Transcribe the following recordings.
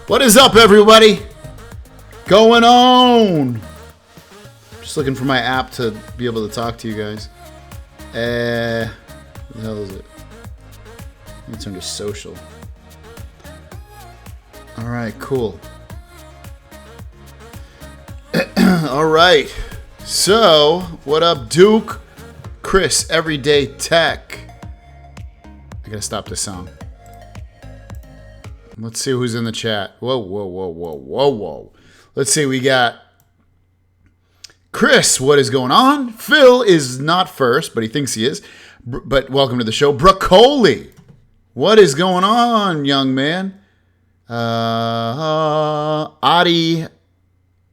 What is up, everybody? Going on? Just looking for my app to be able to talk to you guys. What the hell is it? It's under social. All right, cool. All right. So, what up, Duke? Chris, Everyday Tech. I gotta stop this song. Let's see who's in the chat. Whoa. Let's see, we got Chris, what is going on? Phil is not first, but he thinks he is. But welcome to the show. Broccoli, what is going on, young man? Adi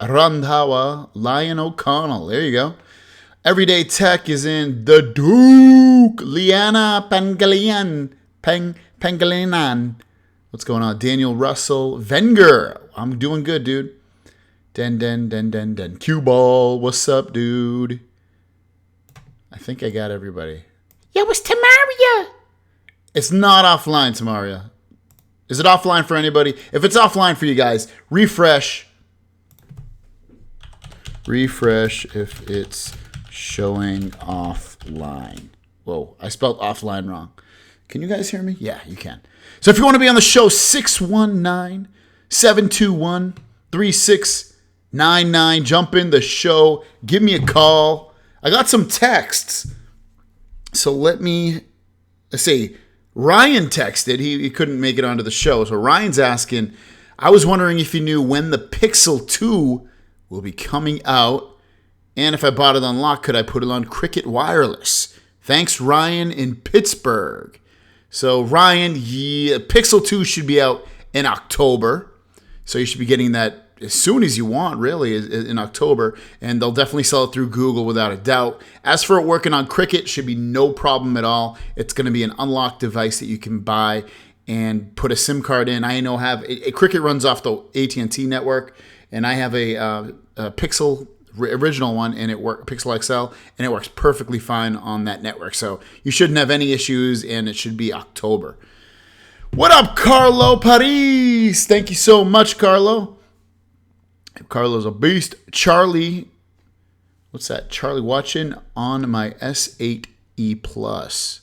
Randhawa, Lion O'Connell. There you go. Everyday Tech is in the Duke. Liana Pangalinan. What's going on? Daniel Russell. Venger. I'm doing good, dude. Den. Cue ball. What's up, dude? I think I got everybody. Yeah, it was Tamaria. It's not offline, Tamaria. Is it offline for anybody? If it's offline for you guys, refresh. Refresh if it's showing offline. Whoa, I spelled offline wrong. Can you guys hear me? Yeah, you can. So if you want to be on the show, 619-721-3699. Jump in the show. Give me a call. I got some texts. So let's see. Ryan texted. He couldn't make it onto the show. So Ryan's asking, I was wondering if you knew when the Pixel 2 will be coming out. And if I bought it on lock, could I put it on Cricket Wireless? Thanks, Ryan in Pittsburgh. So, Ryan, Pixel 2 should be out in October. So, you should be getting that as soon as you want, really, in October. And they'll definitely sell it through Google without a doubt. As for it working on Cricket, should be no problem at all. It's going to be an unlocked device that you can buy and put a SIM card in. I know Cricket runs off the AT&T network. And I have a Pixel original one, and Pixel XL, and it works perfectly fine on that network. So you shouldn't have any issues, and it should be October. What up, Carlo Paris? Thank you so much, Carlo. Carlo's a beast. Charlie, what's that? Charlie watching on my S8e Plus.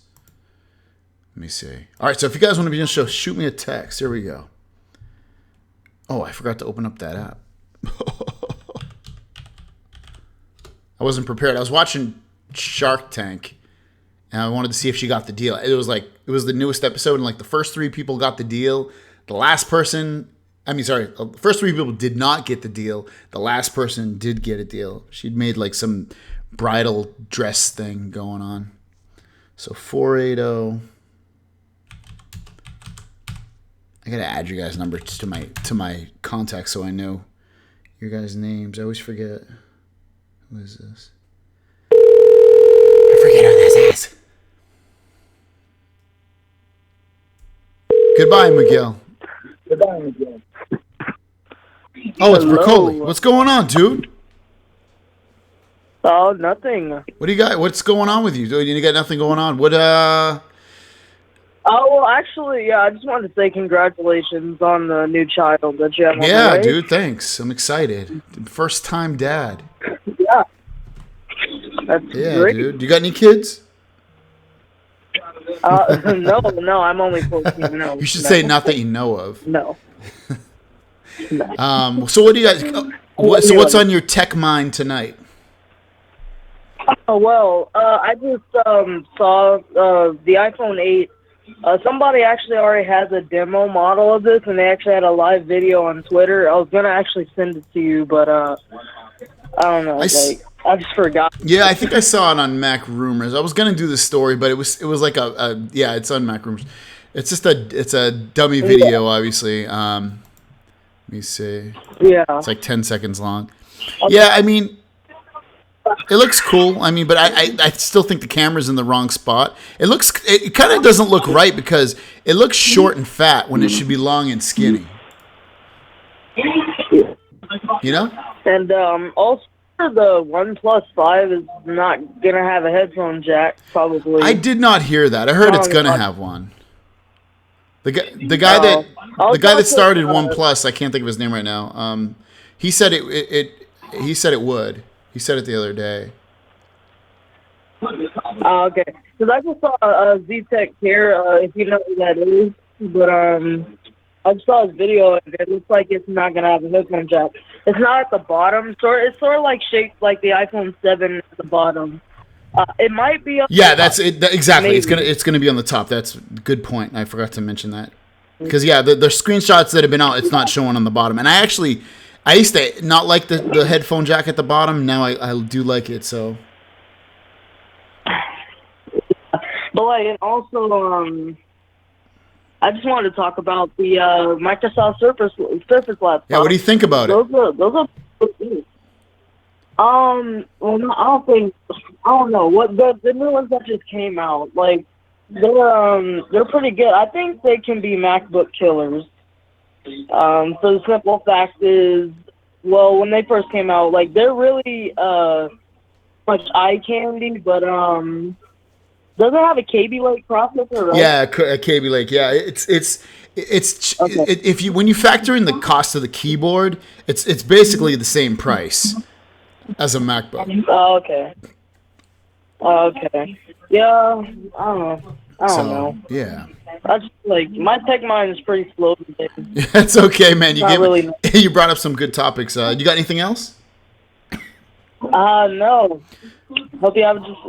Let me see. All right, so if you guys want to be on the show, shoot me a text. Here we go. Oh, I forgot to open up that app. I wasn't prepared. I was watching Shark Tank, and I wanted to see if she got the deal. It was the newest episode, and the first three people got the deal. The first three people did not get the deal. The last person did get a deal. She'd made some bridal dress thing going on. So 480. I gotta add you guys' numbers to my contacts so I know your guys' names. I always forget. Who is this? I forget who this is. Goodbye, Miguel. Oh, it's Broccoli. What's going on, dude? Oh, nothing. What do you got? What's going on with you? You got nothing going on? What, Oh, well, actually, yeah, I just wanted to say congratulations on the new child that you have on the way. Dude, thanks. I'm excited. First time dad. Yeah. That's great. Dude. You got any kids? No, I'm only 14. No. You should say not that you know of. No. So what do you guys... what's on your tech mind tonight? Oh, well, I just saw the iPhone 8. Somebody actually already has a demo model of this, and they actually had a live video on Twitter. I was going to actually send it to you, but I don't know. I just forgot. Yeah, I think I saw it on Mac Rumors. I was going to do the story, but it was like it's on Mac Rumors. It's just a dummy video, obviously. Let me see. Yeah. It's 10 seconds long. Okay. Yeah, it looks cool. But I still think the camera's in the wrong spot. It kind of doesn't look right because it looks short and fat when it should be long and skinny. You know? And also the OnePlus 5 is not going to have a headphone jack, probably. I did not hear that. I heard it's going to have one. The guy I'll that started talk to, OnePlus, I can't think of his name right now. He said he said it would. He said it the other day. Okay, because I just saw Z-Tech here, if you know who that is. But I just saw his video, and it looks like it's not gonna have a headphone jack. It's not at the bottom. It's sort of like shaped like the iPhone 7 at the bottom. It might be. Yeah, that's it. Exactly. Maybe. It's gonna be on the top. That's a good point. I forgot to mention that. Because yeah, the screenshots that have been out, it's not showing on the bottom. And I used to not like the headphone jack at the bottom. Now I do like it. So. But like, and also, I just wanted to talk about the Microsoft Surface laptop. Yeah, what do you think about it? Those are good. Well, no, I don't know what the new ones that just came out. Like, they're pretty good. I think they can be MacBook killers. So the simple fact is, well, when they first came out, like they're really much eye candy, but does it have a Kaby Lake processor? Right? Yeah, a Kaby Lake. Yeah, it's Okay. if when you factor in the cost of the keyboard, it's basically the same price as a MacBook. Oh, okay. Okay. Yeah, I don't know. Yeah. I just like my tech mind is pretty slow today. That's okay, man. Really. You brought up some good topics. You got anything else? No. Hope you have just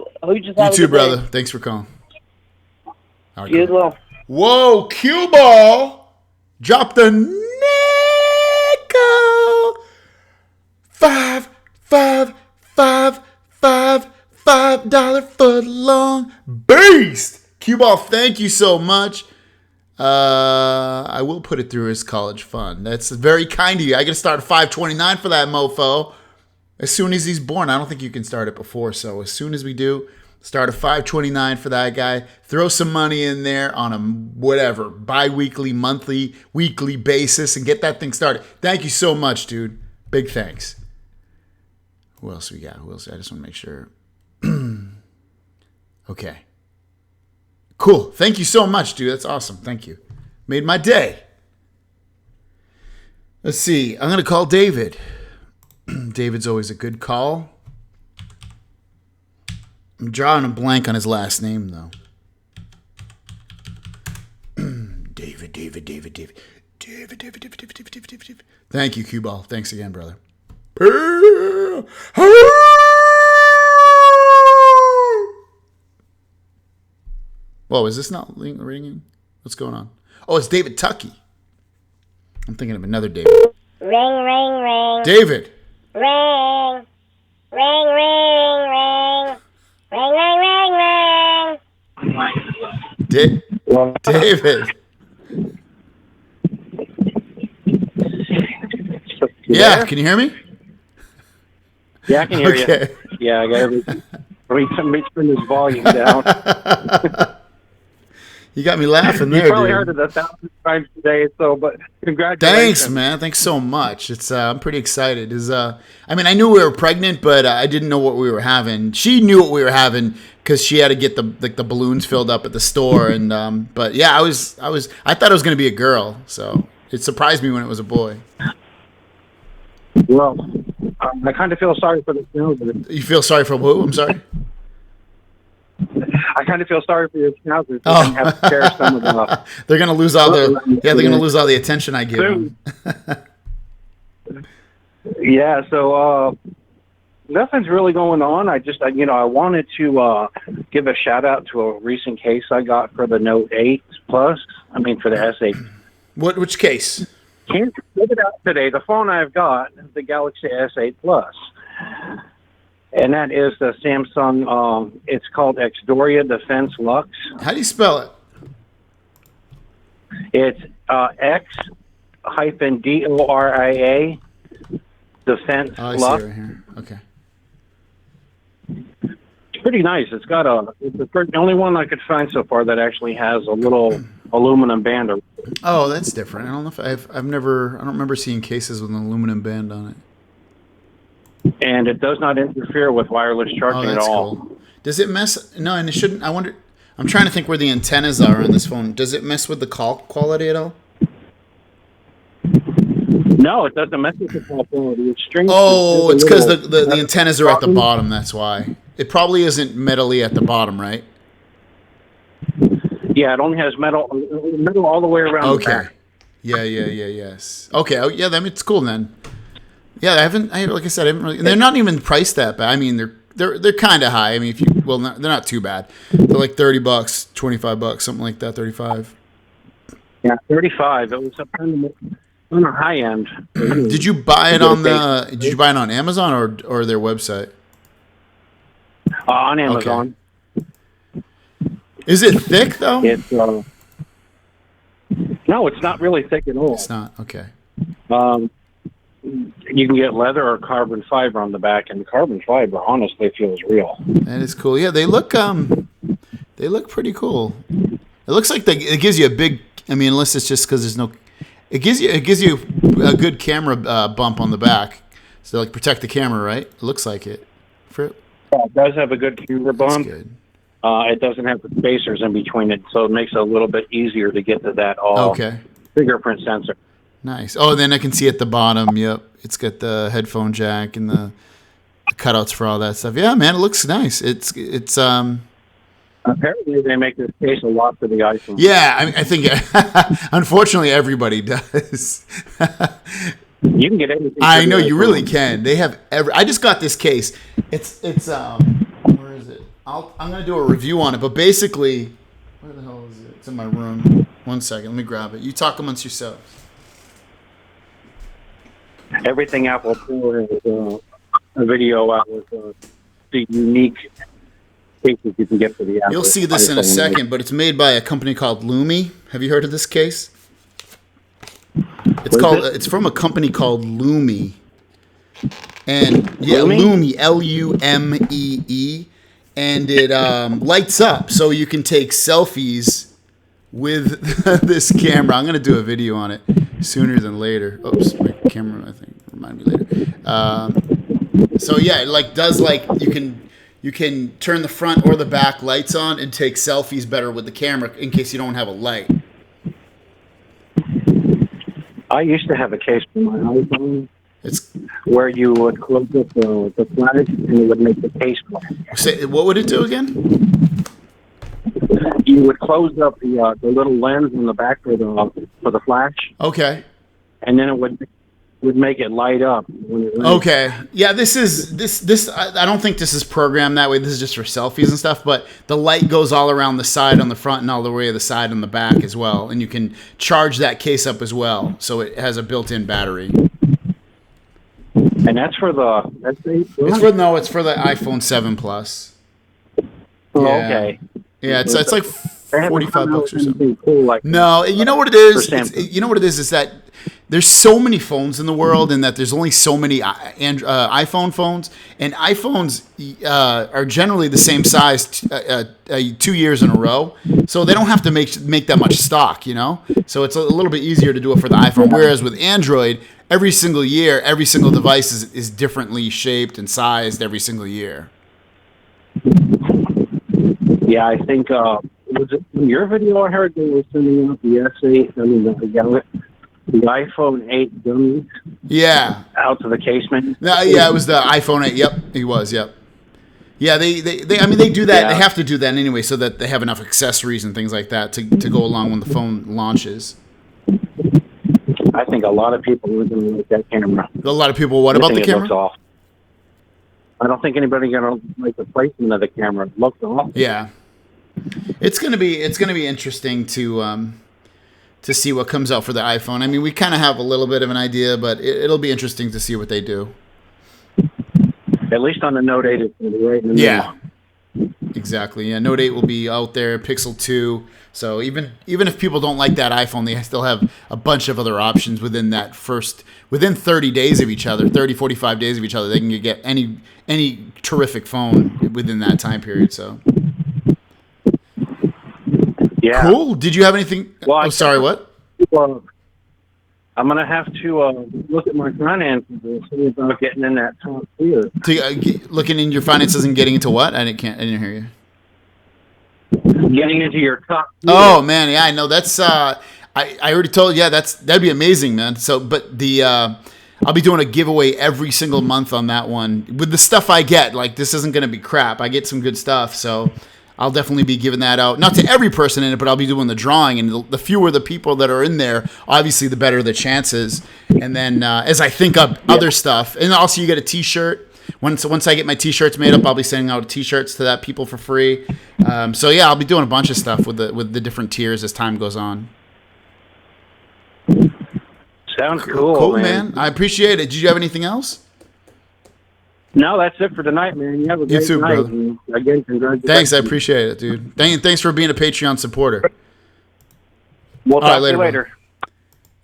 You too, brother. Thanks for calling. Right, you as well. Whoa, cue ball. Drop the nickel. $5 foot long beast. Cue ball, thank you so much. I will put it through his college fund. That's very kind of you. I got to start at $5.29 for that mofo. As soon as he's born. I don't think you can start it before. So as soon as we do, start at $5.29 for that guy. Throw some money in there on a whatever, bi-weekly, monthly, weekly basis and get that thing started. Thank you so much, dude. Big thanks. Who else we got? I just want to make sure. Okay. Cool. Thank you so much, dude. That's awesome. Thank you. Made my day. Let's see. I'm going to call David. David's always a good call. I'm drawing a blank on his last name, though. David. Thank you, Q-Ball. Thanks again, brother. Whoa, is this not ringing? What's going on? Oh, it's David Tucky. I'm thinking of another David. Ring, ring, ring. David. Ring. Ring, ring, ring. Ring, ring, ring, ring. David. Yeah, can you hear me? Yeah, I can hear Okay. you. Yeah, I got everything. Let me turn this volume down. You got me laughing there, You probably dude. heard it 1,000 times today, but congratulations. Thanks, man. Thanks so much. It's I'm pretty excited. I mean, I knew we were pregnant, but I didn't know what we were having. She knew what we were having because she had to get the balloons filled up at the store, and but yeah, I thought it was gonna be a girl, so it surprised me when it was a boy. Well, I kind of feel sorry for the schnauzers. You feel sorry for who? I'm sorry. I kind of feel sorry for your schnauzers. Oh. They have to share some of the They're gonna lose all they're gonna lose all the attention I give them. Yeah, so nothing's really going on. I wanted to give a shout out to a recent case I got for the Note 8 Plus. I mean, for the S8. Which case? Can't get it out today. The phone I've got is the Galaxy S8 Plus, and that is the Samsung. It's called Xdoria Defense Lux. How do you spell it? It's X-DORIA Defense Oh, I see Lux. it right here. Okay. It's pretty nice. It's got it's the only one I could find so far that actually has a little aluminum band. Oh, that's different. I don't know if I don't remember seeing cases with an aluminum band on it. And it does not interfere with wireless Oh, charging at that's all. cool. Does it mess? No, and it shouldn't. I wonder I'm trying to think where the antennas are on this phone. Does it mess with the call quality at all? No, it doesn't mess with the call quality. It's strange. Oh, it's because the antennas are at the bottom. That's why. It probably isn't metally at the bottom, right? Yeah, it only has metal all the way around the back. Yes. Okay. Oh, yeah. It's cool then. Yeah, like I said, I haven't really. And they're not even priced that bad. I mean, they're kind of high. I mean, they're not too bad. They're like $30, $25, something like that. 35. Yeah, 35. It was up on the high end. Did you buy it on Amazon or their website? On Amazon. Okay. Is it thick though? It's no, it's not really thick at all. It's not. Okay. You can get leather or carbon fiber on the back, and the carbon fiber honestly feels real. That is cool. Yeah, they look pretty cool. It looks like it gives you a big. I mean, unless it's just because there's no. It gives you a good camera bump on the back, so like protect the camera, right? It looks like it. It does have a good camera bump. That's good. It doesn't have the spacers in between it, so it makes it a little bit easier to get to that fingerprint sensor. Nice. Oh, then I can see at the bottom. Yep, it's got the headphone jack and the cutouts for all that stuff. Yeah, man, it looks nice. It's Apparently, they make this case a lot for the iPhone. Yeah, I think unfortunately everybody does. You can get anything. I know you really can. They have I just got this case. It's where is it? I'm gonna do a review on it, but basically, where the hell is it? It's in my room. 1 second, let me grab it. You talk amongst yourselves. Everything Apple pour is a video out with the unique cases you can get for the Apple. You'll see this in a second, but it's made by a company called Lumi. Have you heard of this case? It's from a company called Lumi. And yeah, Lumi, Lumee, and it lights up so you can take selfies with this camera. I'm going to do a video on it sooner than later. Oops, my camera, I think, remind me later. So yeah, it does you can turn the front or the back lights on and take selfies better with the camera in case you don't have a light. I used to have a case for my iPhone. Where you would close up the flash and it would make the case black. What would it do again? You would close up the little lens in the back for the flash. Okay. And then it would make it light up when it rains. Okay. Yeah, this I don't think this is programmed that way. This is just for selfies and stuff, but the light goes all around the side on the front and all the way to the side on the back as well. And you can charge that case up as well. So it has a built-in battery. And that's for the it's for the iPhone 7 Plus. Oh, yeah. Okay. Yeah, it's like $45 or something. Cool No, you know what it is? You know what it is that there's so many phones in the world, and that there's only so many iPhone phones, and iPhones are generally the same size 2 years in a row, so they don't have to make that much stock, you know. So it's a little bit easier to do it for the iPhone. Whereas with Android, every single year, every single device is differently shaped and sized every single year. Yeah, I think was it in your video I heard they were sending out the S8? I mean the iPhone 8 dummies. Yeah. Out to the casement. No, yeah, it was the iPhone 8. Yep, it was. Yep. Yeah, they I mean, they do that. Yeah. They have to do that anyway, so that they have enough accessories and things like that to go along when the phone launches. I think a lot of people are going to like that camera. A lot of people. What about the camera? It looks off. I don't think anybody's going to like the placement of the camera. It looks off. Yeah, it's going to be interesting to see what comes out for the iPhone. I mean, we kind of have a little bit of an idea, but it'll be interesting to see what they do. At least on the Note 8, it's going to be right in the middle. Yeah, exactly. Yeah, Note 8 will be out there. Pixel 2. So even if people don't like that iPhone, they still have a bunch of other options within 30 days of each other, 30, 45 days of each other. They can get any terrific phone within that time period. So. Yeah. Cool. Did you have anything? Well, sorry, what? Well, I'm going to have to look at my finances and see about getting in that top tier. Looking in your finances and getting into what? I didn't hear you. Getting into your top. Oh man, yeah, I know. That's I already told. Yeah, that'd be amazing, man. So, but the I'll be doing a giveaway every single month on that one with the stuff I get. Like this isn't going to be crap. I get some good stuff, so I'll definitely be giving that out. Not to every person in it, but I'll be doing the drawing, and the fewer the people that are in there, obviously the better the chances. And then as I think up other stuff, and also you get a T-shirt. Once I get my T-shirts made up, I'll be sending out T-shirts to that people for free. So yeah, I'll be doing a bunch of stuff with the different tiers as time goes on. Sounds cool, man. I appreciate it. Did you have anything else? No, that's it for tonight, man. You have a great too, night. brother. And again, congratulations. Thanks, I appreciate it, dude. Thanks for being a Patreon supporter. We'll talk to you later. later.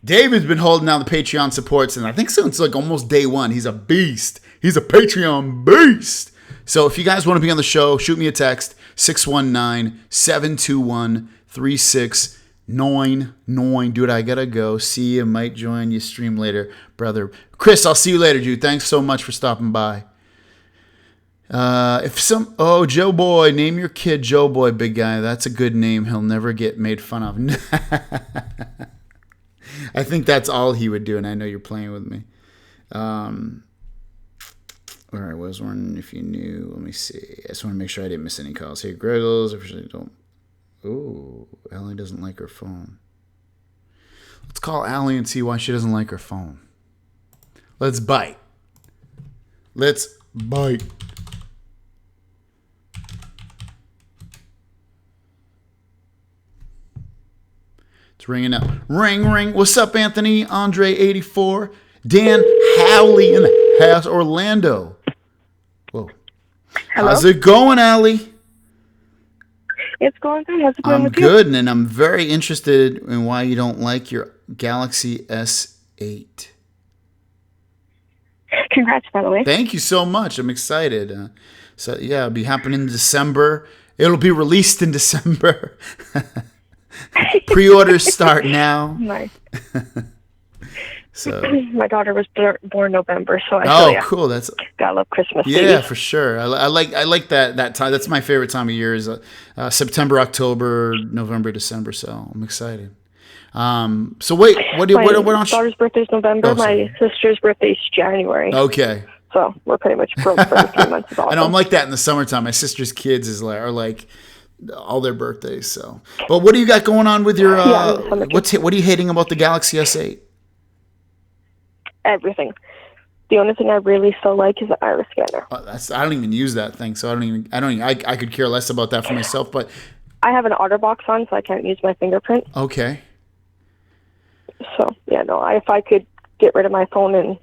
David's been holding down the Patreon supports, and I think since like almost day one. He's a beast. He's a Patreon beast. So if you guys want to be on the show, shoot me a text, 619-721-3699. Dude, I gotta go. See you. Might join you stream later, brother. Chris, I'll see you later, dude. Thanks so much for stopping by. Joe Boy, name your kid Joe Boy, big guy. That's a good name. He'll never get made fun of. I think that's all he would do, and I know you're playing with me. All right, I was wondering if you knew. Let me see. I just want to make sure I didn't miss any calls. Hey, Greggles, officially don't. Ooh, Allie doesn't like her phone. Let's call Allie and see why she doesn't like her phone. Let's bite. Let's bite. It's ringing up. Ring, ring. What's up, Anthony? Andre84. Dan Howley in the house. Orlando. Whoa. Hello? How's it going, Allie? It's going good. How's it going with you? I'm good, and I'm very interested in why you don't like your Galaxy S8. Congrats, by the way. Thank you so much. I'm excited. So, yeah, it'll be happening in December. It'll be released in December. Pre-orders start now. Nice. So my daughter was born November, so I feel ya. Cool. That's gotta love Christmas. Yeah, baby. for sure. I like that time. That's my favorite time of year is September, October, November, December. So I'm excited. So wait, what my don't you? daughter's birthday's November. Oh, sorry. My sister's birthday's January. Okay. So we're pretty much broke for a few months. It's awesome. I know I'm like that in the summertime. My sister's kids are like all their birthdays. So, but what do you got going on with your? What are you hating about the Galaxy S8? Everything. The only thing I really still like is the iris scanner. I don't even use that thing, so I could care less about that for myself. But I have an OtterBox on, so I can't use my fingerprint. Okay. So yeah, no. If I could get rid of my phone and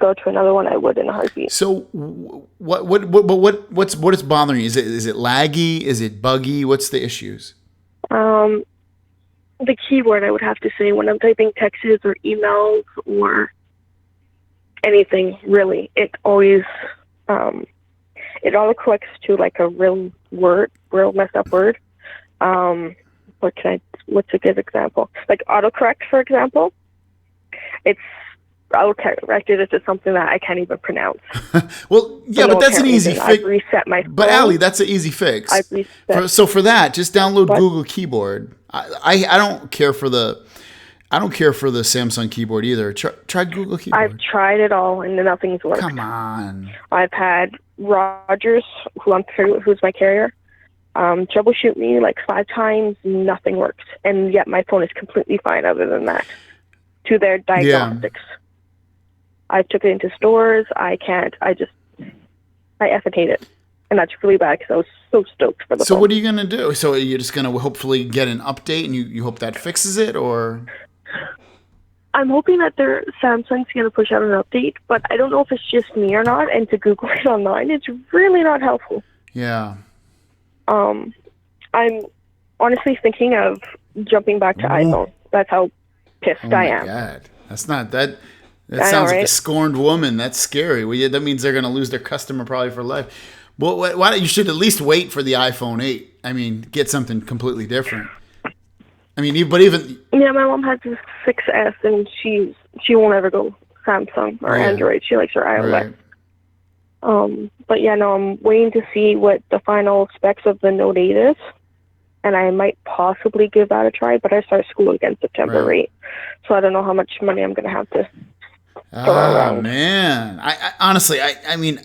go to another one, I would in a heartbeat. So what's bothering you? Is it laggy? Is it buggy? What's the issues? The keyboard, I would have to say, when I'm typing texts or emails or anything, really, it always it autocorrects to like a real messed up word. What's a good example? Like autocorrect, for example. I'll correct it if it's something that I can't even pronounce. Well, yeah, but that's an easy fix. I've reset my phone. But Allie, that's an easy fix. So for that, just download Google Keyboard. I don't care for the Samsung keyboard either. Try Google Keyboard. I've tried it all and nothing's worked. Come on. I've had Rogers, who's my carrier, troubleshoot me like 5 times. Nothing works, and yet my phone is completely fine. Other than that, to their diagnostics. Yeah. I took it into stores. I can't. I effing hate it. And that's really bad because I was so stoked for the phone. So what are you going to do? So you're just going to hopefully get an update and you hope that fixes it, or? I'm hoping that Samsung's going to push out an update, but I don't know if it's just me or not. And to Google it online, it's really not helpful. Yeah. I'm honestly thinking of jumping back to iPhone. That's how pissed I am. Oh, my God. That's not that. That sounds like a scorned woman. That's scary. Well, that means they're going to lose their customer probably for life. Well, why don't you should at least wait for the iPhone 8? I mean, get something completely different. I mean, yeah, my mom has this 6S, and she won't ever go Samsung or Android. She likes her iOS. Right. But yeah, no, I'm waiting to see what the final specs of the Note 8 is. and I might possibly give that a try, but I start school again September, right? So I don't know how much money I'm going to have to throw around. Man. I honestly, I mean,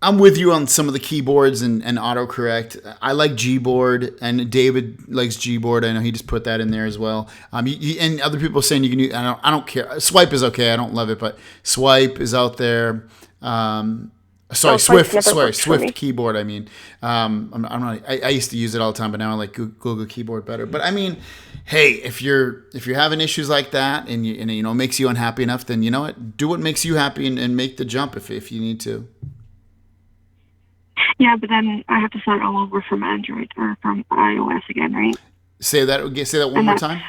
I'm with you on some of the keyboards and autocorrect. I like Gboard, and David likes Gboard. I know he just put that in there as well. And other people saying you can use. I don't care. Swipe is okay. I don't love it, but Swipe is out there. Swift keyboard. I mean, I'm not. I used to use it all the time, but now I like Google Keyboard better. But I mean, hey, if you're having issues like that, and you know, it makes you unhappy enough, then you know what, do what makes you happy and make the jump if you need to. Yeah, but then I have to start all over from Android or from iOS again, right? Say that one more time.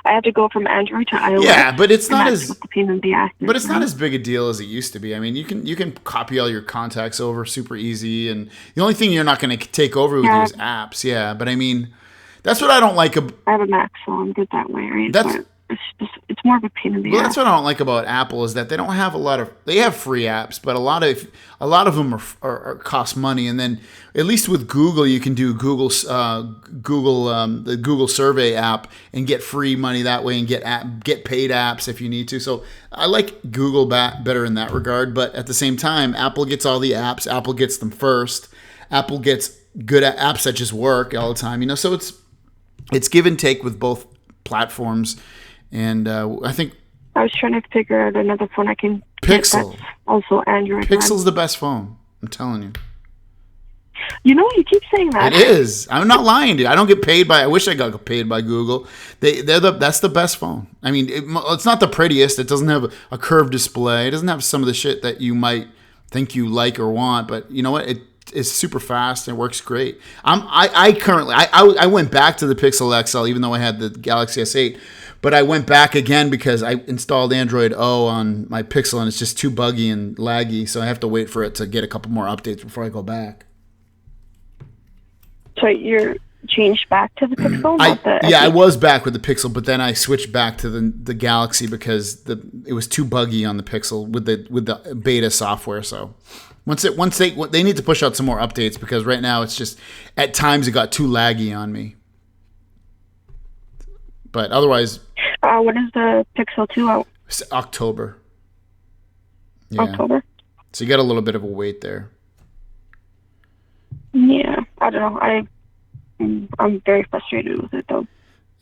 I have to go from Android to iOS. Yeah, but it's not as pain in the ass. But it's not as big a deal as it used to be. I mean, you can copy all your contacts over super easy, and the only thing you're not going to take over with you is apps. Yeah, but I mean, that's what I don't like. I have a Mac, so I'm good that way, right? It's more of a pain in the ass. That's what I don't like about Apple is that they don't have they have free apps, but a lot of them are cost money. And then at least with Google, you can do the Google Survey app and get free money that way and get paid apps if you need to. So I like Google better in that regard. But at the same time, Apple gets all the apps. Apple gets them first. Apple gets good apps that just work all the time. You know, so it's give and take with both platforms. And I think I was trying to figure out another phone I can Pixel. Get that's also Android. Pixel's the best phone. I'm telling you. You know, you keep saying that. It is. I'm not lying to you. I don't get paid by. I wish I got paid by Google. That's the best phone. I mean, it's not the prettiest. It doesn't have a curved display. It doesn't have some of the shit that you might think you like or want. But you know what? It's super fast and it works great. I went back to the Pixel XL even though I had the Galaxy S8. But I went back again because I installed Android O on my Pixel and it's just too buggy and laggy. So I have to wait for it to get a couple more updates before I go back. So you're changed back to the Pixel? I was back with the Pixel, but then I switched back to the Galaxy because it was too buggy on the Pixel with the beta software. So once they need to push out some more updates because right now it's just at times it got too laggy on me. But otherwise... when is the Pixel 2 out? It's October. Yeah. October? So you got a little bit of a wait there. Yeah. I don't know. I'm very frustrated with it, though.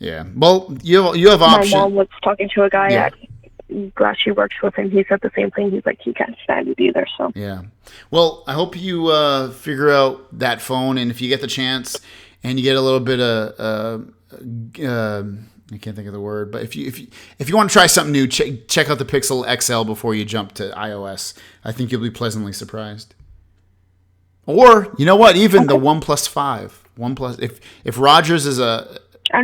Yeah. Well, you have options. My mom was talking to a guy at Glass she works with, and he said the same thing. He's like, he can't stand it either. So yeah. Well, I hope you figure out that phone, and if you get the chance and you get a little bit of... I can't think of the word, but if you want to try something new, check out the Pixel XL before you jump to iOS. I think you'll be pleasantly surprised. Or you know what? Even the OnePlus 5. If Rogers is a I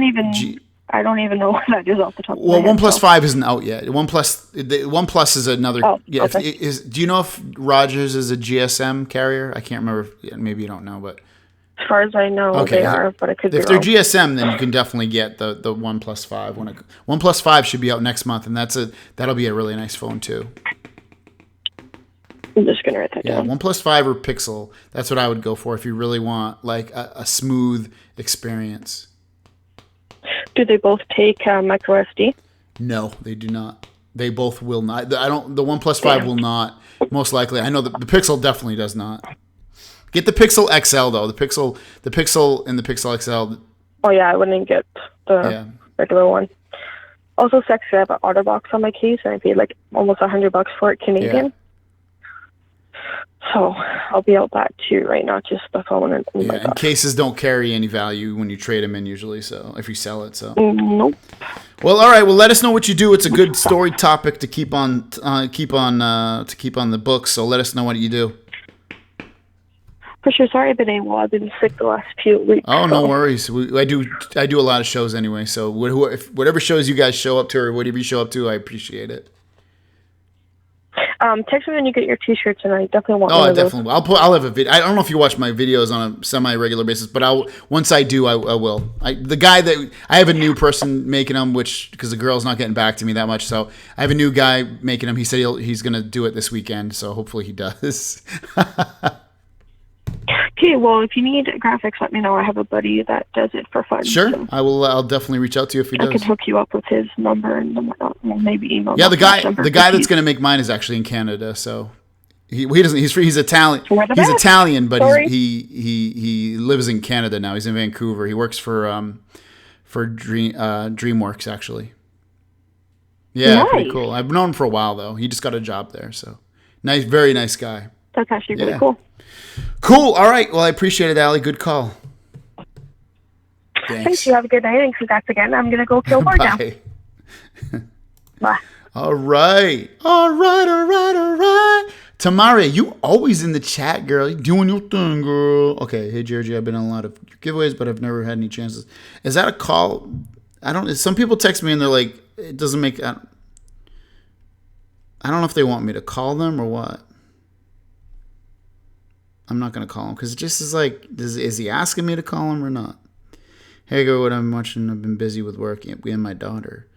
don't even know what that is off the top of my head. Well, OnePlus 5 isn't out yet. OnePlus is another. Oh, yeah. okay. Do you know if Rogers is a GSM carrier? I can't remember. Maybe you don't know, but. As far as I know, they are, but it could be wrong. If they're GSM, then you can definitely get the OnePlus 5. OnePlus 5 should be out next month, and that'll be a really nice phone too. I'm just gonna write that down. OnePlus 5 or Pixel. That's what I would go for if you really want like a smooth experience. Do they both take micro SD? No, they do not. They both will not. The OnePlus 5 will not. Most likely, I know the Pixel definitely does not. Get the Pixel XL though. The Pixel and the Pixel XL. Oh yeah, I wouldn't get the regular one. Also, sexy. I have an OtterBox on my case, and I paid like almost $100 for it Canadian. Yeah. So I'll be out that too, right? Not just the phone and things like that. And cases don't carry any value when you trade them in usually. So if you sell it, so nope. Well, all right. Well, let us know what you do. It's a good story topic to keep on the books. So let us know what you do. For sure. Sorry I've been AWOL. I've been sick the last few weeks. Oh, no worries. I do a lot of shows anyway. So whatever shows you guys show up to or whatever you show up to, I appreciate it. Text me when you get your T-shirts, and I definitely want. Oh, I definitely will. I'll have a video. I don't know if you watch my videos on a semi-regular basis, but once I do, I will. I have a new person making them, because the girl's not getting back to me that much. So I have a new guy making them. He said he's going to do it this weekend. So hopefully he does. Can Okay, well, if you need graphics, let me know. I have a buddy that does it for fun. Sure, so I'll definitely reach out to you if he I does. can hook you up with his number and whatnot. Well, maybe email. Yeah, the guy number, that's going to make mine is actually in Canada, so he doesn't. He's Italian. We're the He's best. Italian, but Sorry. he lives in Canada now. He's in Vancouver. He works for DreamWorks actually. Yeah, Nice. pretty cool. I've known him for a while though. He just got a job there, so nice, very nice guy. That's actually really Yeah. cool. Cool. All right. Well, I appreciate it, Allie. Good call. Thanks. You have a good night, and congrats again. I'm gonna go kill more now. Bye. Bye. All right. Tamara, you always in the chat, girl. You doing your thing, girl. Okay. Hey, Georgie, I've been on a lot of giveaways, but I've never had any chances. Is that a call? I don't. Some people text me and they're like, it doesn't make. I don't know if they want me to call them or what. I'm not gonna call him because it just is like, is he asking me to call him or not? Hey, go. What I'm watching. I've been busy with work and my daughter.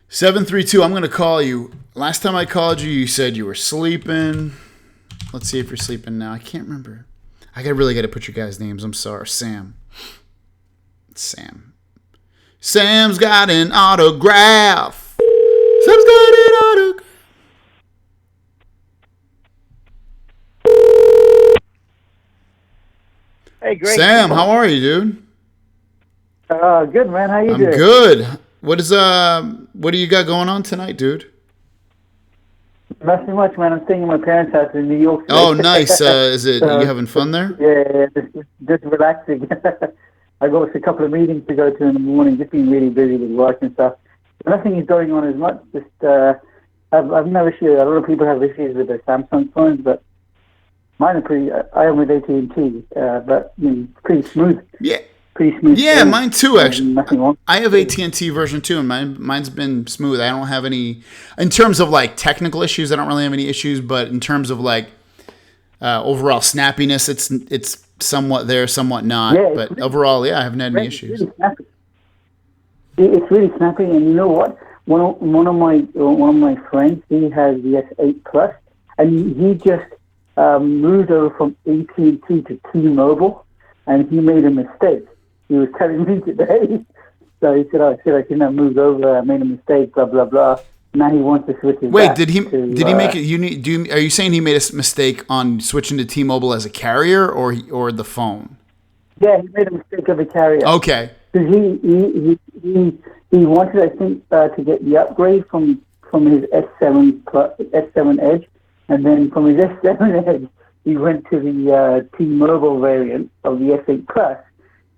732. I'm gonna call you. Last time I called you, you said you were sleeping. Let's see if you're sleeping now. I can't remember. I really gotta put your guys' names. I'm sorry, Sam. Sam's got an autograph. Sam's got an autograph. Hey, Greg. Sam, how are you, dude? Good, man. How you I'm doing? good. What do you got going on tonight, dude? Nothing much, man. I'm staying in my parents' house in New York. Oh, nice. Is it you having fun there? Yeah, just relaxing. I got a couple of meetings to go to in the morning. Just been really busy with work and stuff. Nothing is going on as much. Just I've no issue. A lot of people have issues with their Samsung phones, but mine are pretty. I am with AT&T, but pretty smooth. Yeah. Pretty smooth. Yeah, mine too, actually. Nothing wrong. I have AT&T version 2, and mine's been smooth. I don't have any, in terms of like technical issues, I don't really have any issues, but in terms of like overall snappiness, it's somewhat there, somewhat not. Yeah, but overall, yeah, I haven't had any issues. Really snappy. It's really snappy, and you know what? One of my friends, he has the S8 Plus, and he just moved over from AT&T to T-Mobile, and he made a mistake. He was telling me today. So he said, I shouldn't have moved over. I made a mistake, blah, blah, blah. Now he wants to switch it Wait, back did he make it? Are you saying he made a mistake on switching to T-Mobile as a carrier or the phone? Yeah, he made a mistake of a carrier. Okay. Because he wanted, I think, to get the upgrade from his S7 Edge, and then from his S7 Edge, he went to the T-Mobile variant of the S8 Plus,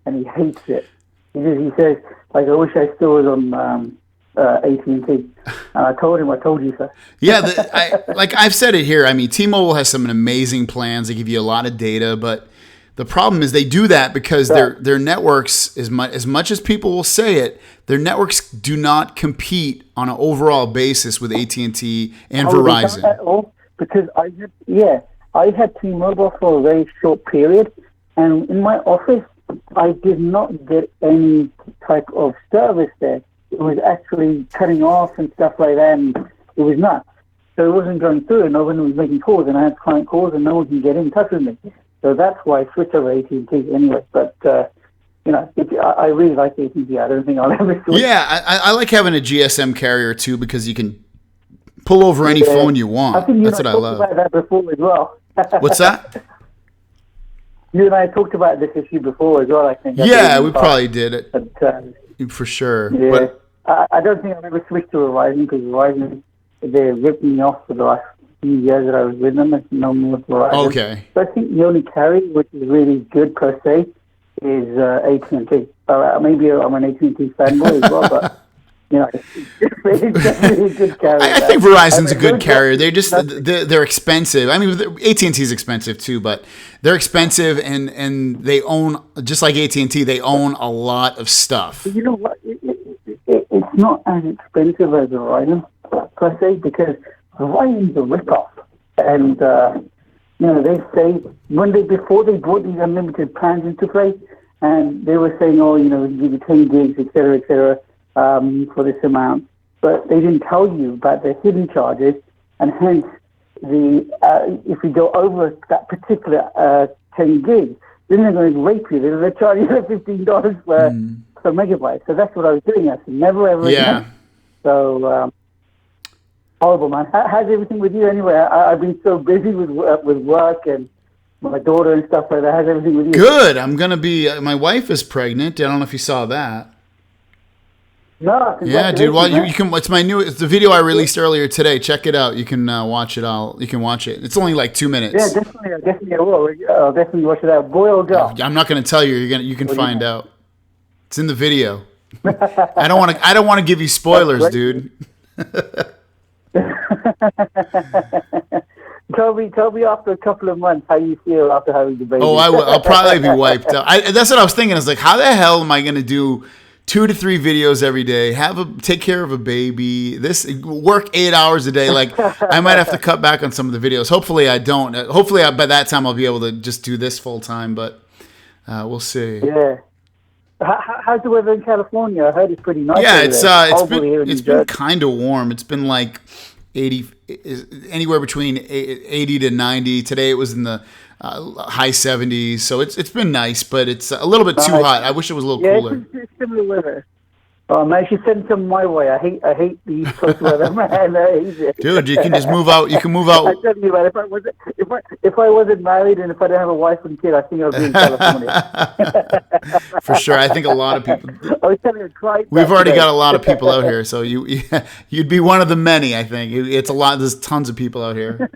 and he hates it. He says, like, I wish I still was on AT&T. I told you so. Yeah, I've said it here. I mean, T-Mobile has some amazing plans. They give you a lot of data, but the problem is they do that because their networks, as much as people will say it, their networks do not compete on an overall basis with AT&T and Verizon. At all, because I had T-Mobile for a very short period, and in my office, I did not get any type of service there. It was actually cutting off and stuff like that, and it was nuts. So it wasn't going through, and no one was making calls, and I had client calls, and no one can get in touch with me. So that's why I switched over to AT&T anyway. But, I really like AT&T. I don't think I'll ever switch. Yeah, I like having a GSM carrier, too, because you can pull over any phone you want. I think That's what I love. About that before as well. What's that? You and I talked about this issue before as well, I think. Yeah, we probably did it. But, for sure. Yeah. But, I don't think I'll ever switch to Verizon because Verizon, they ripped me off for the last few years that I was with them. It's no more Verizon. Okay. So I think the only carrier which is really good per se is AT&T. Maybe I'm an AT&T fanboy as well, but it's definitely a good carrier. I think Verizon's a good carrier. They're expensive. I mean, AT&T is expensive too, but they're expensive and they own, just like AT&T, they own a lot of stuff. You know what? It's not as expensive as Verizon per se because Verizon's a ripoff, and they say before they brought these unlimited plans into place, and they were saying, we can give you 10 gigs, et cetera, for this amount, but they didn't tell you about the hidden charges, and hence if you go over that particular 10 gigs. Then they're going to rape you. They're charge you $15 per megabyte. So that's what I was doing. I said, never ever again. So, horrible, man. How's everything with you anyway? I've been so busy with work and my daughter and stuff like that. How's everything with you? Good. I'm going to be, my wife is pregnant. I don't know if you saw that. No, yeah, dude. Well, you can. It's my new. It's the video I released earlier today. Check it out. You can watch it. You can watch it. It's only like 2 minutes. Yeah, definitely I will. I'll definitely watch it out. Boy or girl? I'm not going to tell you. You can find out. It's in the video. I don't want to give you spoilers, dude. Tell me after a couple of months how you feel after having the baby. Oh, I'll probably be wiped out. That's what I was thinking. I was like, how the hell am I going to do 2 to 3 videos every day, take care of a baby, work 8 hours a day? Like, I might have to cut back on some of the videos. Hopefully I don't. Hopefully by that time I'll be able to just do this full time, but we'll see. Yeah. How's the weather in California? I heard it's pretty nice. Yeah, it's been kind of warm. It's been like 80, anywhere between 80 to 90. Today it was in the high 70s, so it's been nice, but it's a little bit too hot. I wish it was a little cooler. It's similar weather. Oh man, you should send some my way. I hate the East Coast weather, man. Dude, you can just move out. You can move out. I tell you, man, if I wasn't married and if I didn't have a wife and kid, I think I would be in California. For sure, I think a lot of people. I was telling you, we've already got a lot of people out here, so you'd be one of the many. I think it's a lot. There's tons of people out here.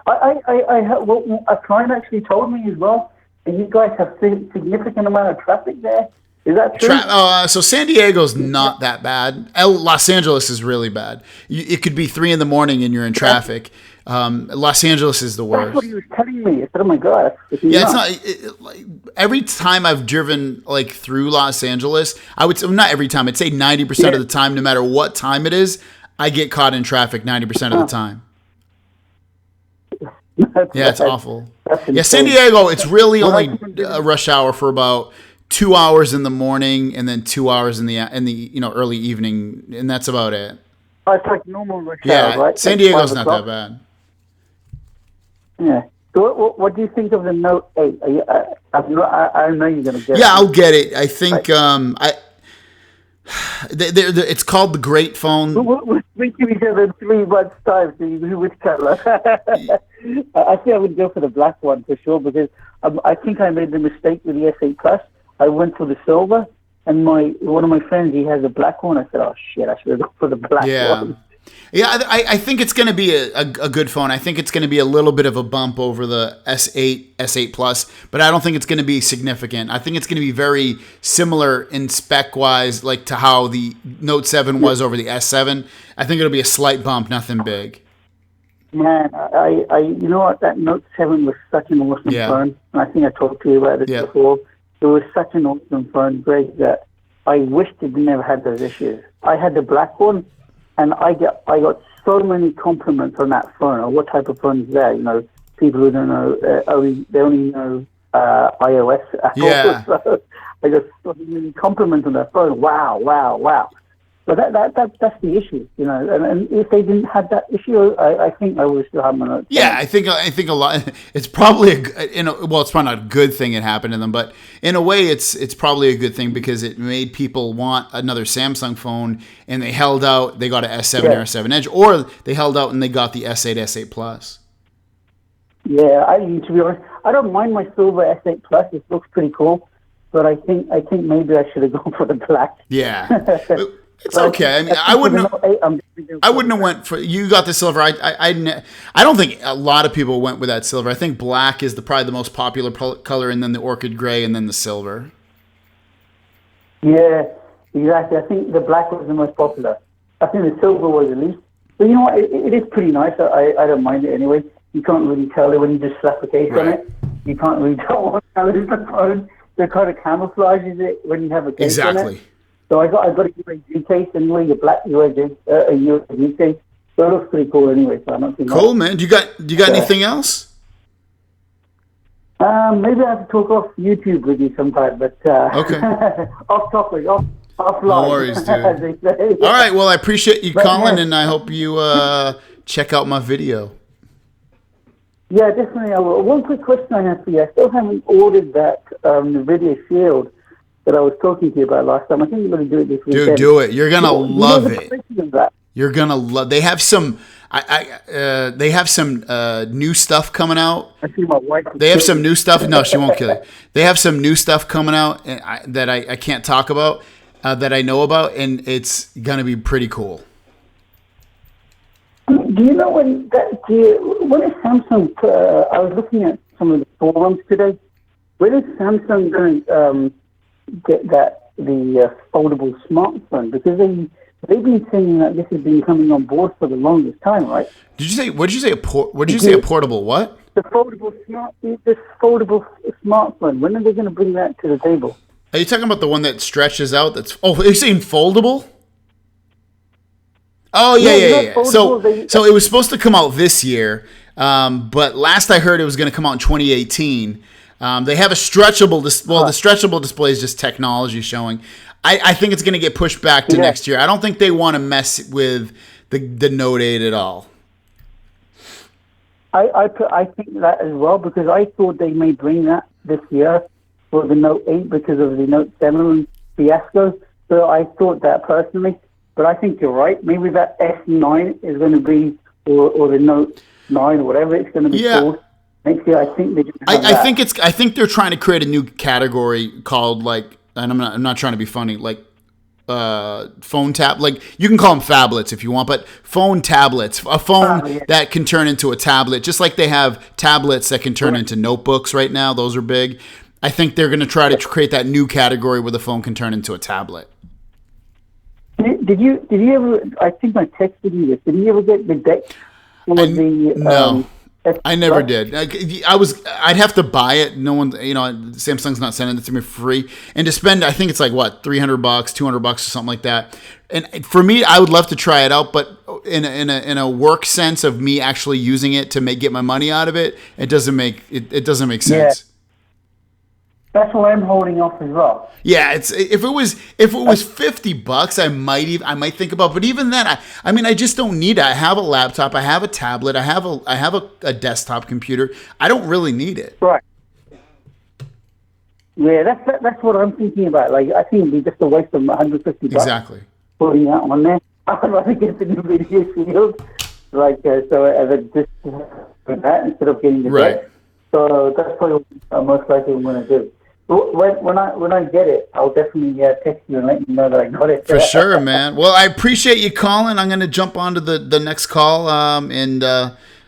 A client actually told me as well, and you guys have significant amount of traffic there. Is that true? So San Diego's not that bad. Los Angeles is really bad. It could be 3 a.m. and you're in traffic. Los Angeles is the worst. That's what he was telling me. I said, "Oh my god!" Yeah, it's not. Every time I've driven like through Los Angeles, I would say, not every time. I'd say 90% of the time, no matter what time it is, I get caught in traffic 90% of the time. Yeah, it's awful. Yeah, San Diego, it's really only rush hour for about 2 hours in the morning and then 2 hours in the early evening, and that's about it. Oh, it's like normal rush hour, right? San Diego's not that bad. Yeah. So what do you think of the Note 8? I know you're going to get it. Yeah, I'll get it. I think it's called the Great Phone. We'll speak to each other in 3 months' time, so you know which color. I think I would go for the black one for sure, because I think I made the mistake with the S8 Plus. I went for the silver, and one of my friends, he has a black one. I said, oh shit, I should have gone for the black one. Yeah, I think it's going to be a good phone. I think it's going to be a little bit of a bump over the S8, S8 Plus, but I don't think it's going to be significant. I think it's going to be very similar in spec-wise, like to how the Note 7 was over the S7. I think it'll be a slight bump, nothing big. Man, I you know what? That Note 7 was such an awesome phone. And I think I talked to you about this before. It was such an awesome phone, Greg, that I wished it never had those issues. I had the black one, and I got so many compliments on that phone. Or what type of phone is that? You know, people who don't know, they only know iOS. Yeah. So I got so many compliments on that phone. Wow. But that's the issue, you know. And if they didn't have that issue, I think I would still have my Note. Yeah, I think a lot. It's probably it's probably not a good thing it happened to them, but in a way, it's probably a good thing because it made people want another Samsung phone, and they held out. They got an S7 or S7 Edge, or they held out and they got the S8, S8 Plus. Yeah, to be honest, I don't mind my silver S8 Plus. It looks pretty cool, but I think maybe I should have gone for the black. Yeah. It's okay. I mean, I wouldn't have went for. You got the silver. I don't think a lot of people went with that silver. I think black is probably the most popular color, and then the orchid gray, and then the silver. Yeah, exactly. I think the black was the most popular. I think the silver was the least. But you know what? It is pretty nice. I don't mind it anyway. You can't really tell it when you just slap a case on it. You can't really tell what color is the phone. It kind of camouflages it when you have a case on it. So I got a USB case anyway, a black USB case. So it looks pretty cool anyway. So I'm not too cool, man. Do you got anything else? Maybe I have to talk off YouTube with you sometime, but okay. Off topic, offline. No worries, dude. All right. Well, I appreciate you calling, and I hope you check out my video. Yeah, definitely. One quick question I have for you. I still haven't ordered that video shield that I was talking to you about last time. I think you're going to do it this weekend. Dude, do it. You're gonna love it. That? You're gonna love. They have some. They have some new stuff coming out. I see my wife. They have some new stuff. No, she won't kill you. They have some new stuff coming out that I can't talk about. That I know about, and it's gonna be pretty cool. Do you know when is Samsung? I was looking at some of the forums today. When is Samsung going to get the foldable smartphone? Because they've been saying that this has been coming on board for the longest time, right? Did you say? What did you say? A portable what? The foldable smartphone. When are they going to bring that to the table? Are you talking about the one that stretches out? Are you saying foldable? Oh yeah. So it was supposed to come out this year, but last I heard it was going to come out in 2018. They have a stretchable display. Well, the stretchable display is just technology showing. I think it's going to get pushed back to next year. I don't think they want to mess with the Note 8 at all. I think that as well, because I thought they may bring that this year for the Note 8 because of the Note 7 fiasco. So I thought that personally. But I think you're right. Maybe that S9 is going to be, or the Note 9 or whatever it's going to be called. Next year, I think they're I think they're trying to create a new category called and I'm not trying to be funny, phone tab. You can call them phablets if you want, but phone tablets, a phone that can turn into a tablet, just like they have tablets that can turn into notebooks right now. Those are big. I think they're going to try to create that new category where the phone can turn into a tablet. Did you ever? I think I texted you this. Did you ever get the deck for no. I never did. I'd have to buy it. No one, Samsung's not sending it to me for free. And to spend, I think it's $300, $200 or something like that. And for me, I would love to try it out, but in a work sense of me actually using it to get my money out of it, it doesn't make sense. Yeah. That's why I'm holding off as well. Yeah, if it was $50, I might think about. But even then, I just don't need it. I have a laptop, I have a tablet, I have a desktop computer. I don't really need it. Right. Yeah, that's what I'm thinking about. I think it'd be just a waste of $150. Exactly. Putting that on there. I'd rather get the new video shield, so as just that instead of getting the deck. So that's probably most likely what I'm going to do. When I get it, I'll definitely text you and let you know that I got it. For sure, man. Well, I appreciate you calling. I'm going to jump onto the next call and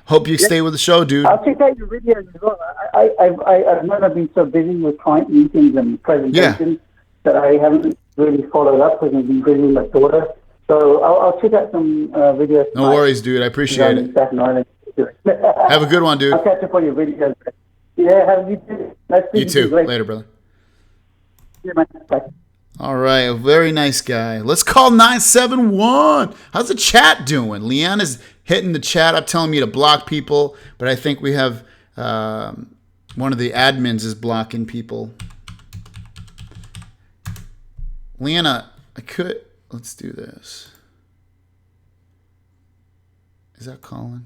hope you stay with the show, dude. I'll check out your videos as well. I've never been so busy with client meetings and presentations that I haven't really followed up because I've been busy with my daughter. So I'll check out some videos. No worries, dude. I appreciate it. Have a good one, dude. I'll catch up on your videos. Yeah, have you too. Nice you too. Later, brother. Yeah, man. Bye. All right, a very nice guy. Let's call 971. How's the chat doing? Leanne is hitting the chat up, telling me to block people, but I think we have one of the admins is blocking people. Leanna, let's do this. Is that Colin?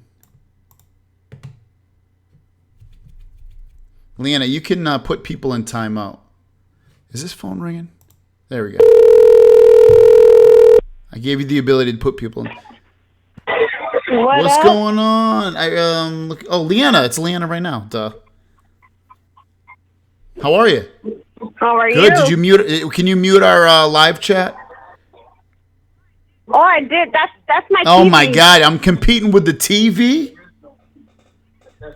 Leanna, you can put people in timeout. Is this phone ringing? There we go. I gave you the ability to put people in. What's going on? Leanna. It's Leanna right now. Duh. How are you? How are you? Good. Did you mute? Can you mute our live chat? Oh, I did. That's my TV. Oh my God! I'm competing with the TV.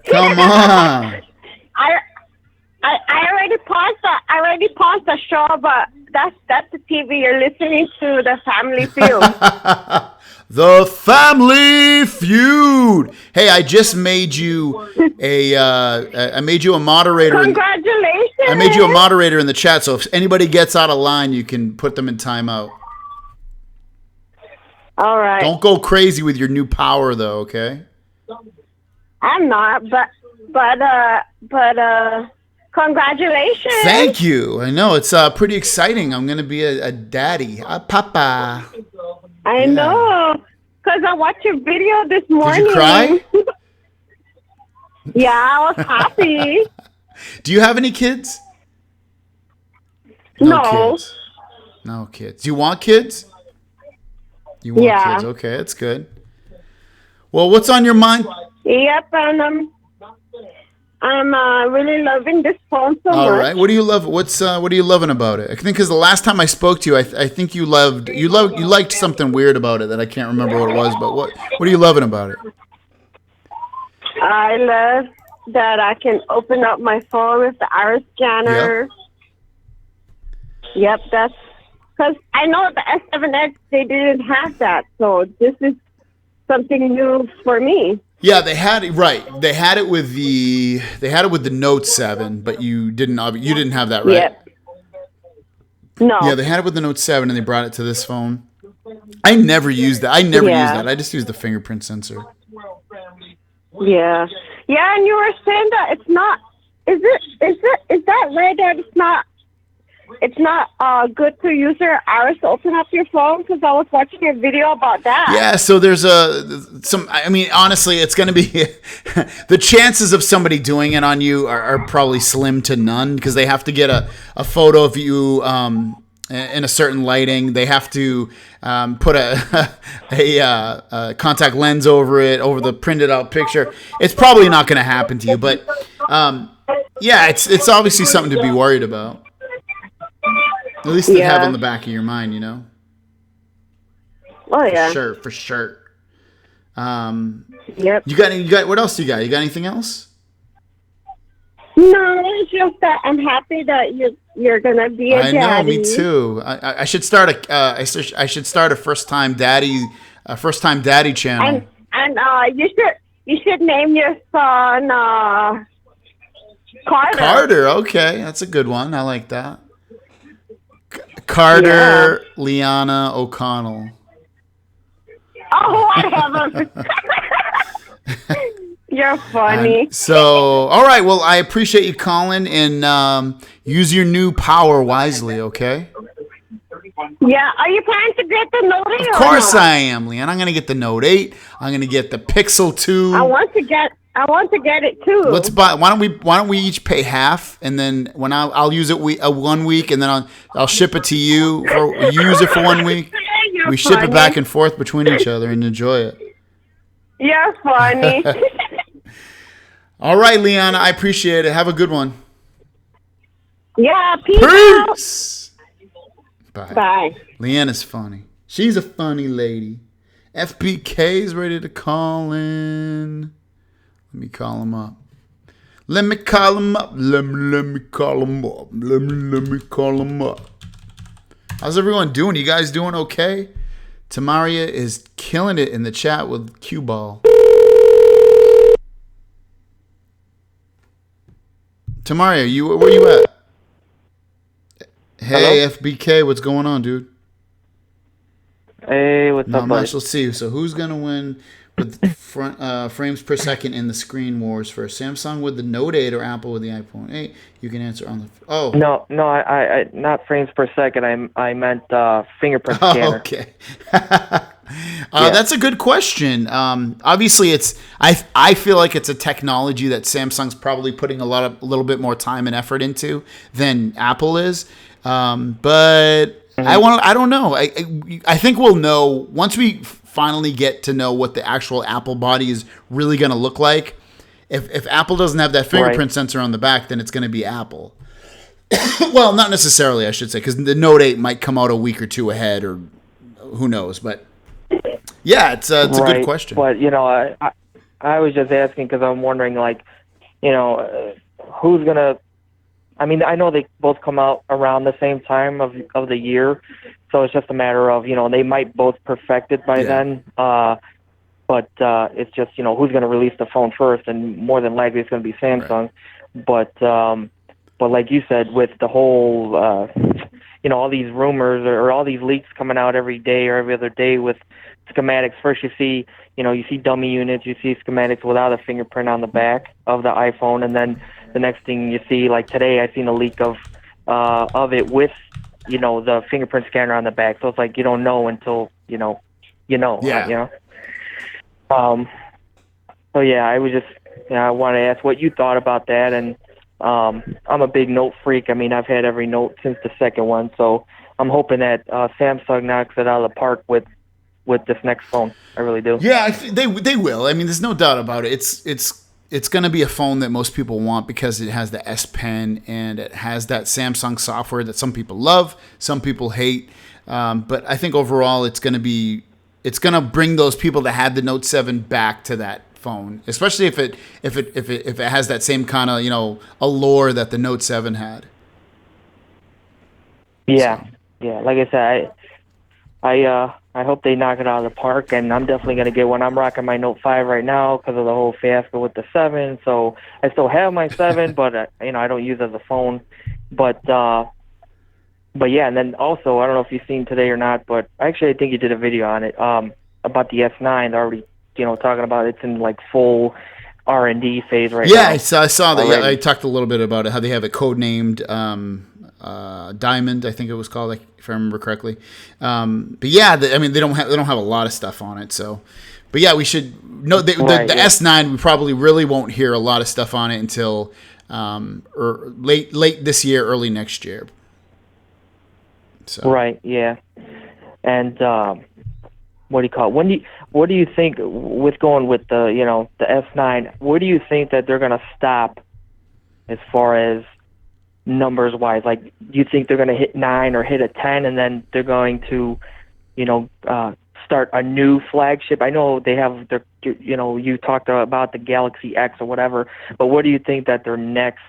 Come on. I already paused the show, but that's the TV you're listening to, the Family Feud. The Family Feud. Hey, I just made you I made you a moderator. Congratulations. I made you a moderator in the chat, so if anybody gets out of line, you can put them in timeout. All right. Don't go crazy with your new power, though. Okay. I'm not, but congratulations. Thank you. I know it's pretty exciting. I'm gonna be a daddy, a papa. I know, because I watched your video this morning. Did you cry? Yeah, I was happy. Do you have any kids? No. Kids. No kids. Do you want kids? You want Yeah. kids. Okay, that's good. Well, what's on your mind? Yep, and I'm really loving this phone so All much. right. What do you love? What are you loving about it? I think because the last time I spoke to you, I think you liked something weird about it that I can't remember what it was. But what are you loving about it? I love that I can open up my phone with the iris scanner. Yep, that's because I know the S7X, they didn't have that. So this is something new for me. Yeah, they had it right. They had it with the Note 7, but you didn't have that, right? Yep. No. Yeah, they had it with the Note 7 and they brought it to this phone. I never used that. Used that. I just used the fingerprint sensor. Yeah. Yeah, and you were saying that it's not is that right that it's not good to use your iris to open up your phone? Because I was watching a video about that. Yeah, so there's I mean, honestly, it's going to be the chances of somebody doing it on you are probably slim to none because they have to get a photo of you in a certain lighting. They have to put a contact lens over the printed out picture. It's probably not going to happen to you, but yeah, it's obviously something to be worried about. At least to have on the back of your mind, you know. Oh yeah. For sure. Yep. You got what else do you got? You got anything else? No, it's just that I'm happy that you're gonna be a daddy. I know, me too. I should start a first time daddy channel. And you should name your son Carter. Carter, okay, that's a good one. I like that. Carter Liana O'Connell. Oh, whatever. You're funny. So, all right. Well, I appreciate you calling and use your new power wisely, okay? Yeah. Are you planning to get the Note 8? Of course I am, Leanne. I'm going to get the Note 8. I'm going to get the Pixel 2. I want to get it too. Let's buy. Why don't we each pay half, and then when I'll use it 1 week, and then I'll ship it to you. Or you use it for 1 week. We ship it back and forth between each other and enjoy it. You're funny. All right, Leanna. I appreciate it. Have a good one. Yeah. Peace. Bye. Bye. Leanna's funny. She's a funny lady. FBK's ready to call in. Let me call him up. Let me call him up. Let me call him up. Let me call him up. How's everyone doing? You guys doing okay? Tamaria is killing it in the chat with cue ball. Tamaria, where you at? Hey, hello? FBK, what's going on, dude? Hey, what's up, buddy? Not much. Let's see. So who's gonna win with frames per second in the screen wars first? Samsung with the Note 8 or Apple with the iPhone 8? You can answer on the. Oh. No, I not frames per second. I meant fingerprint scanner. Okay. That's a good question. Obviously, I feel like it's a technology that Samsung's probably putting a little bit more time and effort into than Apple is. But I don't know. I think we'll know once we finally get to know what the actual Apple body is really going to look like. If Apple doesn't have that fingerprint sensor on the back, then it's going to be Apple. Well, not necessarily, I should say, because the Note 8 might come out a week or two ahead, or who knows. But yeah, it's a good question. But I was just asking because I'm wondering, who's gonna. I mean, I know they both come out around the same time of the year, so it's just a matter of they might both perfect it by then. But it's just who's going to release the phone first, and more than likely it's going to be Samsung. Right. But like you said, with the whole all these rumors or all these leaks coming out every day or every other day with schematics. First you see dummy units, you see schematics without a fingerprint on the back of the iPhone, and then the next thing you see, like today, I seen a leak of it with, the fingerprint scanner on the back. So it's like you don't know until you know. Yeah. So yeah, I was just I want to ask what you thought about that. And I'm a big Note freak. I mean, I've had every Note since the second one, so I'm hoping that Samsung knocks it out of the park with this next phone. I really do. Yeah, they will. I mean, there's no doubt about it. It's going to be a phone that most people want because it has the S Pen and it has that Samsung software that some people love, some people hate. But I think overall, it's going to bring those people that had the Note 7 back to that phone, especially if it has that same kind of allure that the Note 7 had. Yeah, yeah. Like I said, I hope they knock it out of the park, and I'm definitely going to get one. I'm rocking my Note 5 right now because of the whole fiasco with the 7. So I still have my 7, but I don't use it as a phone. But yeah, and then also I don't know if you've seen today or not, but actually I think you did a video on it about the S9. They're already talking about it's in like full R&D phase right now. Yeah, I saw that. Yeah, I talked a little bit about it. How they have it codenamed Diamond, I think it was called, if I remember correctly. But yeah, they don't have a lot of stuff on it. So, but yeah, we should know the S9. We probably really won't hear a lot of stuff on it until late this year, early next year. So. Right. Yeah. And what do you call it? What do you think with going with the S9? Where do you think that they're going to stop as far as numbers wise? Like, do you think they're going to hit 9 or hit a 10, and then they're going to, start a new flagship? I know they have their, you talked about the Galaxy X or whatever, but what do you think that their next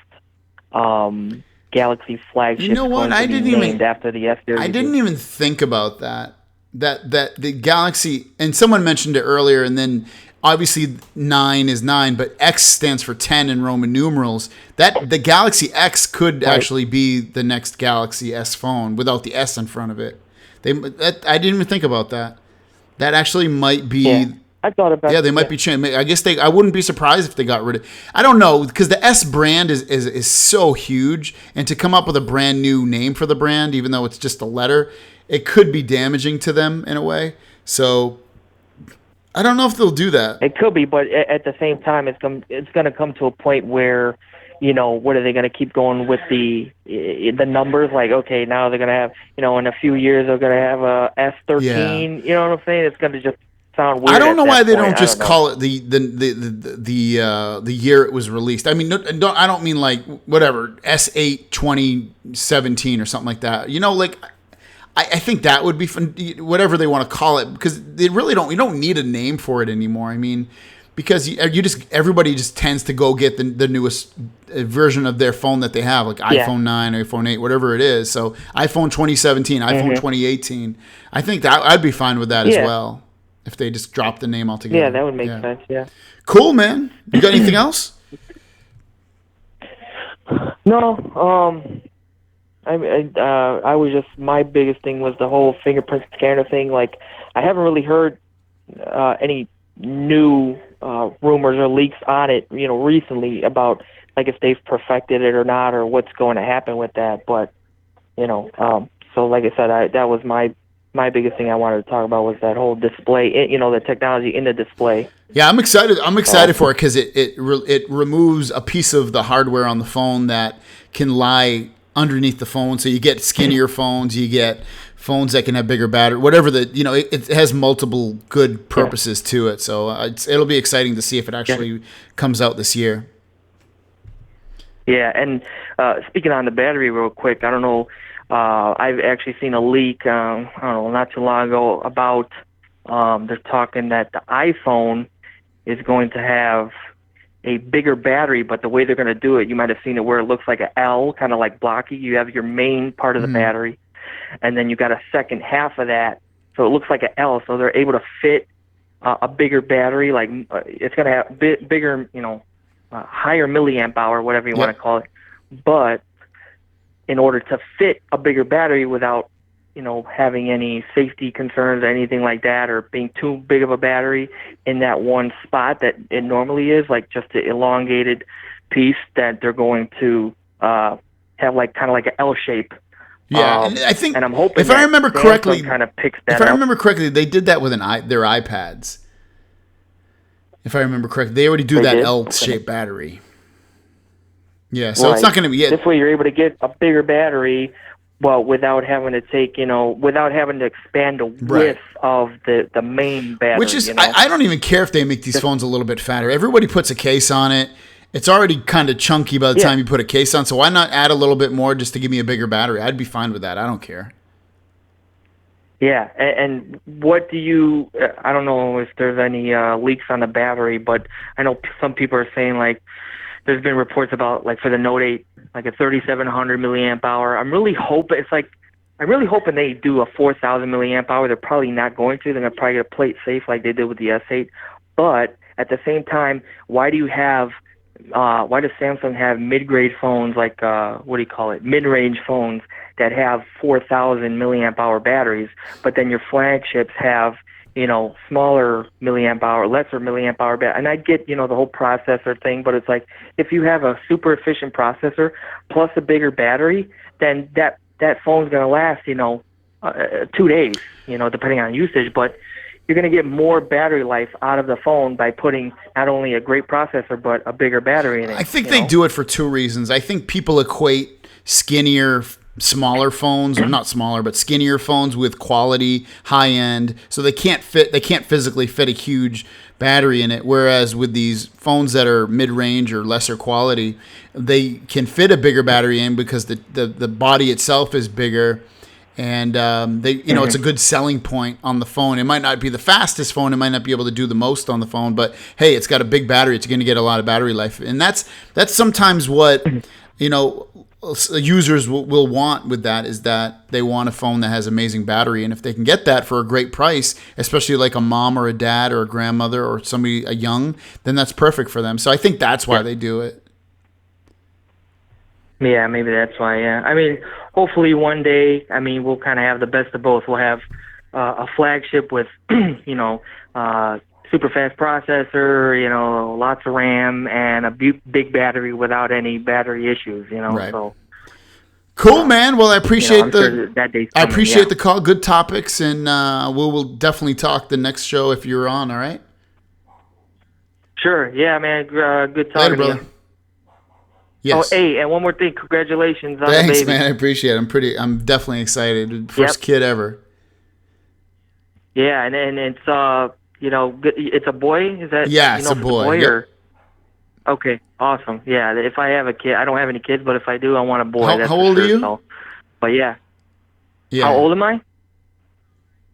Galaxy flagship? You know what? I didn't even after the S series. I didn't even think about that. That the Galaxy, and someone mentioned it earlier, and then obviously 9 is 9, but X stands for 10 in Roman numerals. That the Galaxy X could actually be the next Galaxy S phone without the S in front of it. I didn't even think about that. That actually might be. Yeah, I thought about. Yeah, they might be changing. I guess I wouldn't be surprised if they got rid of. I don't know, because the S brand is so huge, and to come up with a brand new name for the brand, even though it's just a letter, it could be damaging to them in a way. So I don't know if they'll do that. It could be, but at the same time, it's going to come to a point where, what are they going to keep going with the numbers? Like, okay, now they're going to have, in a few years they're going to have a S13. Yeah. You know what I'm saying? It's going to just sound weird. I don't know why they don't just call it the year it was released. I mean, I don't mean like whatever S8 2017 or something like that. I think that would be fun, whatever they want to call it, because they really don't. You don't need a name for it anymore. I mean, because everybody just tends to go get the newest version of their phone that they have, like iPhone 9 or iPhone 8, whatever it is. So iPhone 2017, iPhone 2018. I think that I'd be fine with that as well if they just drop the name altogether. Yeah, that would make sense. Yeah. Cool, man. You got anything else? No. I was just, my biggest thing was the whole fingerprint scanner thing. Like, I haven't really heard any new rumors or leaks on it, recently about like if they've perfected it or not, or what's going to happen with that. But so like I said, that was my biggest thing I wanted to talk about was that whole display, the technology in the display. Yeah, I'm excited. I'm excited for it because it removes a piece of the hardware on the phone that can lie underneath the phone. So you get skinnier phones, you get phones that can have bigger battery, whatever it has multiple good purposes to it. So it'll be exciting to see if it actually comes out this year. Yeah, and speaking on the battery real quick, I don't know, I've actually seen a leak, I don't know, not too long ago about, they're talking that the iPhone is going to have a bigger battery, but the way they're going to do it, you might have seen it where it looks like an L, kind of like blocky. You have your main part of the battery, and then you got a second half of that, so it looks like an L. So they're able to fit a bigger battery, like it's going to have bigger, higher milliamp hour, whatever you want to call it. But in order to fit a bigger battery without having any safety concerns or anything like that, or being too big of a battery in that one spot that it normally is, like just the elongated piece that they're going to have like kind of like an L shape. Yeah, and I think, and I'm hoping if I remember correctly, kind of picks that if I remember correctly, they did that with their iPads. if I remember correctly. They already do that L-shaped battery. Yeah, so it's not going to be... This way you're able to get a bigger battery, well, without having to take, without having to expand the width of the main battery. Which is, I don't even care if they make these phones a little bit fatter. Everybody puts a case on it. It's already kind of chunky by the time you put a case on, so why not add a little bit more just to give me a bigger battery? I'd be fine with that. I don't care. Yeah, and what do you, I don't know if there's any leaks on the battery, but I know some people are saying, like, there's been reports about, like, for the Note 8, like a 3,700 milliamp hour. I'm really hoping they do a 4,000 milliamp hour. They're probably not going to. They're going to probably get a plate safe like they did with the S8. But at the same time, why does Samsung have mid-grade phones like, mid-range phones that have 4,000 milliamp hour batteries, but then your flagships have, smaller milliamp hour, lesser milliamp hour battery? And I get, the whole processor thing, but it's like, if you have a super efficient processor plus a bigger battery, then that phone's going to last, 2 days, depending on usage, but you're going to get more battery life out of the phone by putting not only a great processor, but a bigger battery in it. I think they do it for two reasons. I think people equate skinnier, smaller phones, or not smaller, but skinnier phones with quality, high end. So they can't physically fit a huge battery in it. Whereas with these phones that are mid-range or lesser quality, they can fit a bigger battery in because the body itself is bigger. And it's a good selling point on the phone. It might not be the fastest phone. It might not be able to do the most on the phone, but hey, it's got a big battery. It's going to get a lot of battery life, and that's sometimes what users will want with that, is that they want a phone that has amazing battery, and if they can get that for a great price, especially like a mom or a dad or a grandmother or somebody young, then that's perfect for them. So I think that's why they do it. Yeah, maybe that's why, yeah. I mean, hopefully one day, we'll kind of have the best of both. We'll have a flagship with, super fast processor, lots of RAM, and a big battery without any battery issues, Right. So, cool, man. Well, I appreciate the call. Good topics, and we'll definitely talk the next show if you're on, all right? Sure, yeah, man. Good talking Later, brother. to you. Yes. Oh, hey, and one more thing. Congratulations on Thanks, the baby. man. I appreciate it. I'm definitely excited. First kid ever. Yeah, and it's it's a boy. Is that it's a boy. Or? Okay, awesome. Yeah, if I have a kid, I don't have any kids, but if I do, I want a boy. How old are you? So, but yeah. How old am I?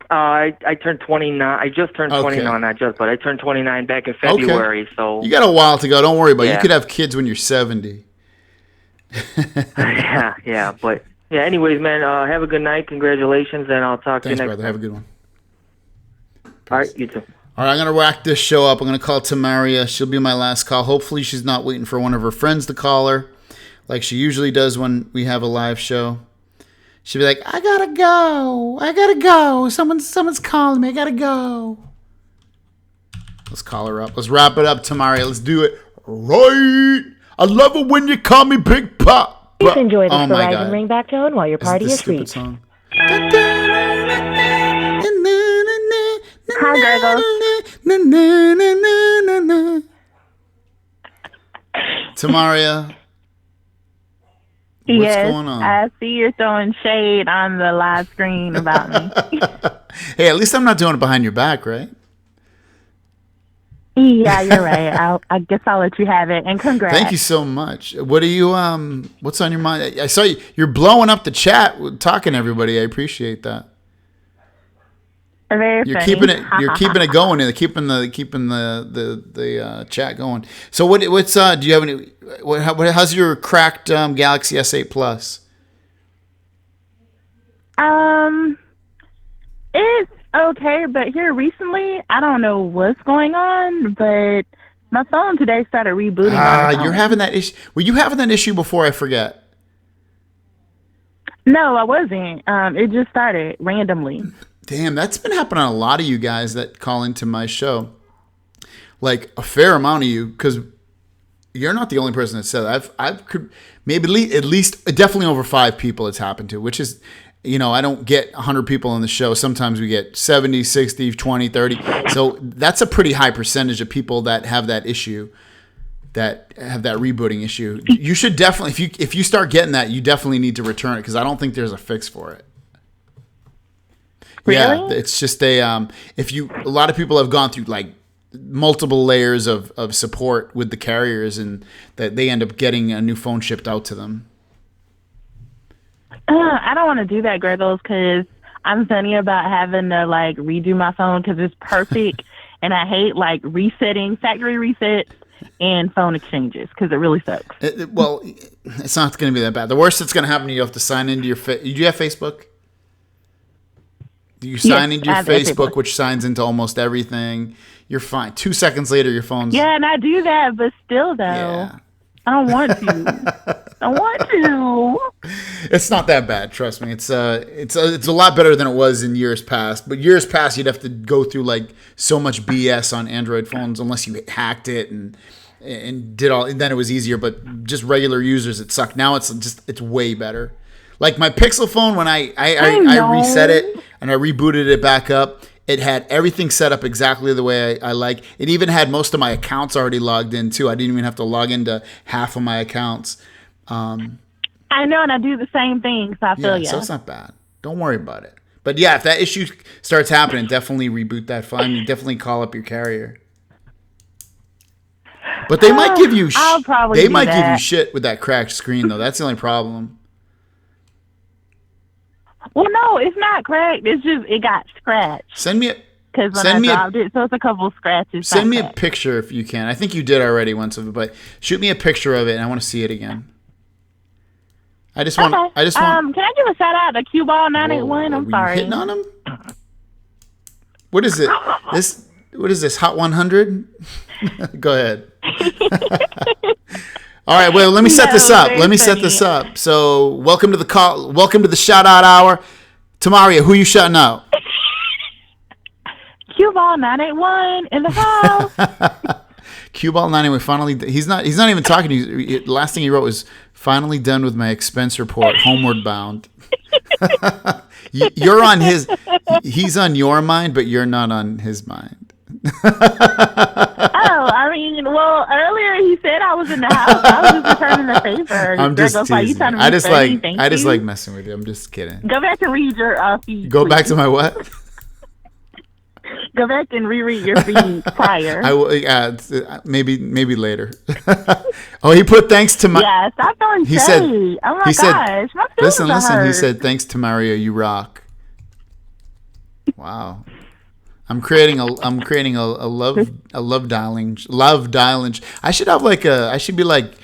I turned 29. I just turned 29, but I turned 29 back in February. Okay. So you got a while to go. Don't worry about it. You could have kids when you're 70. yeah, but yeah. Anyways, man, have a good night. Congratulations, and I'll talk to you next brother. time. Have a good one. Peace. All right, you too. All right, I'm gonna wrap this show up. I'm gonna call Tamaria. She'll be my last call. Hopefully, she's not waiting for one of her friends to call her, like she usually does when we have a live show. She'll be like, "I gotta go. Someone's calling me. I gotta go." Let's call her up. Let's wrap it up, Tamaria. Let's do it right. I love it when you call me Big Pop. Please enjoy the Verizon ringback tone while your party is sweet. Hi, Greggles. Tamaria, what's going on? I see you're throwing shade on the live screen about me. Hey, at least I'm not doing it behind your back, right? Yeah, you're right. I guess I'll let you have it. And congrats. Thank you so much. What are you? What's on your mind? I saw you're blowing up the chat, talking to everybody. I appreciate that. Very You're funny. keeping it. You're keeping it going, and keeping the chat going. So what's do you have any? How's your cracked Galaxy S8 Plus? It's okay, but here recently, I don't know what's going on, but my phone today started rebooting. You're having that issue. Were you having that issue before? I forget. No, I wasn't. It just started randomly. Damn, that's been happening to a lot of you guys that call into my show. Like a fair amount of you, because you're not the only person that said that. I've maybe at least definitely over 5 people it's happened to, which is, I don't get 100 people on the show. Sometimes we get 70, 60, 20, 30. So that's a pretty high percentage of people that have that issue, that have that rebooting issue. You should definitely, if you start getting that, you definitely need to return it because I don't think there's a fix for it. Really? Yeah, it's just a lot of people have gone through like multiple layers of support with the carriers, and that they end up getting a new phone shipped out to them. I don't want to do that, Greggles, because I'm funny about having to like redo my phone because it's perfect, and I hate like resetting, factory resets, and phone exchanges because it really sucks. Well, it's not going to be that bad. The worst that's going to happen, you have to sign into your. Do you have Facebook? You sign into your Facebook, which signs into almost everything. You're fine. 2 seconds later, your phone's. Yeah, and I do that, but still, though. Yeah. I don't want to. I want to. It's not that bad, trust me. It's a lot better than it was in years past. But years past, you'd have to go through like so much BS on Android phones unless you hacked it and did all. And then it was easier. But just regular users, it sucked. Now it's way better. Like my Pixel phone, when I reset it and I rebooted it back up, it had everything set up exactly the way I like. It even had most of my accounts already logged in, too. I didn't even have to log into half of my accounts. I know, and I do the same thing, so I feel you. So it's not bad. Don't worry about it. But, yeah, if that issue starts happening, definitely reboot that phone. You definitely call up your carrier. But they might give you give you shit with that cracked screen, though. That's the only problem. Well, no, it's not cracked. It's just it got scratched. Send me a because when I dropped it, so it's a couple of scratches. Send me a picture if you can. I think you did already once of it, but shoot me a picture of it, and I want to see it again. I just want. Can I give a shout out to Q-Ball 981? I'm sorry. Hitting on him? What is it? What is this? Hot 100? Go ahead. All right, well, let me set this up. So, welcome to the call. Welcome to the shout out hour. Tamaria, who you shouting out? Q-Ball 981 in the house. Q-Ball 981 finally. He's not even talking. The last thing he wrote was finally done with my expense report. Homeward bound. You're on his. He's on your mind, but you're not on his mind. Well, earlier he said I was in the house. I was just returning the favor. I'm just teasing. I just like messing with you. I'm just kidding. Go back and read your feed. Go back to my what? Go back and reread your feed prior. I will. Maybe later. Oh, he put thanks to my. Yeah, stop throwing shade. Said, oh my gosh, my listen. He said thanks to Mario, you rock. Wow. I'm creating a love dialing. I should be like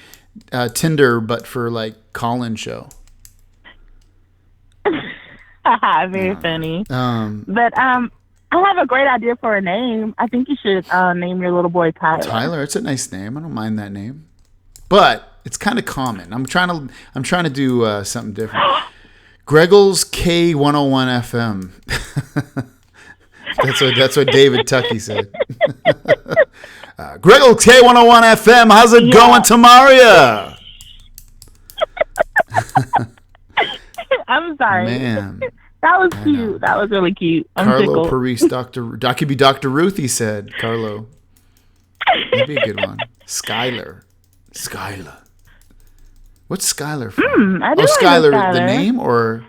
Tinder, but for like call-in show. Very funny. But I have a great idea for a name. I think you should name your little boy Tyler. Tyler, it's a nice name. I don't mind that name, but it's kind of common. I'm trying to do something different. Greggles K101 FM. That's what David Tucky said. Greggles K101 FM. How's it going, Tamaria? I'm sorry. Man. That was cute. That was really cute. Carlo Paris, that could be Dr. Ruth, he said. Carlo. That'd be a good one. Skylar. What's Skylar from? Skylar, the name, or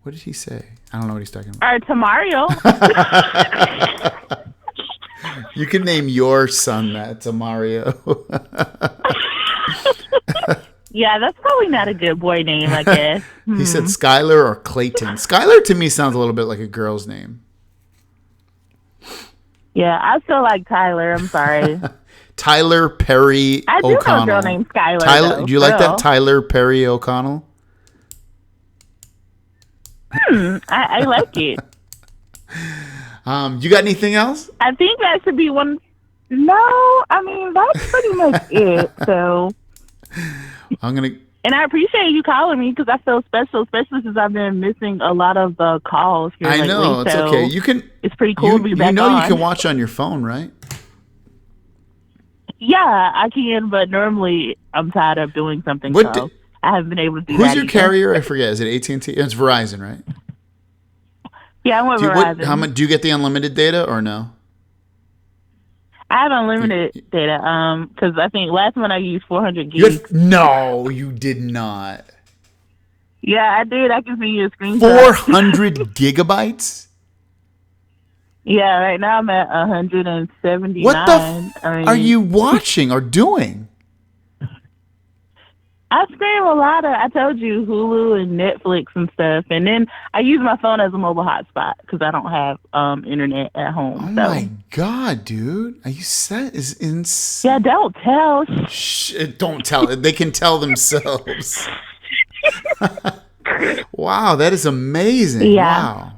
what did he say? I don't know what he's talking about. Tamario. You can name your son that, Tamario. Yeah, that's probably not a good boy name, I guess. He said Skylar or Clayton. Skylar to me sounds a little bit like a girl's name. Yeah, I still like Tyler. I'm sorry. Tyler Perry O'Connell. I do know a girl named Skylar. Do you like that? Tyler Perry O'Connell? I like it. You got anything else? I think that should be one. No, I mean that's pretty much it. So and I appreciate you calling me because I feel special, especially since I've been missing a lot of the calls here lately. I know, it's okay. You can. It's pretty cool to be back on. You can watch on your phone, right? Yeah, I can, but normally I'm tired of doing something. I haven't been able to do Who's that. your carrier? I forget. Is it AT&T? It's Verizon, right? Yeah, I'm with Verizon. How much do you get the unlimited data or no? I have unlimited data. Because I think last month I used 400 gigs. No, you did not. Yeah, I did. I can see you a screenshot. 400 gigabytes? Yeah, right now I'm at 179. What the are you watching or doing? I stream a lot of, I told you, Hulu and Netflix and stuff. And then I use my phone as a mobile hotspot because I don't have internet at home. Oh, my God, dude. Are you set? Is insane. Yeah, don't tell. Don't tell. They can tell themselves. Wow, that is amazing. Yeah. Wow.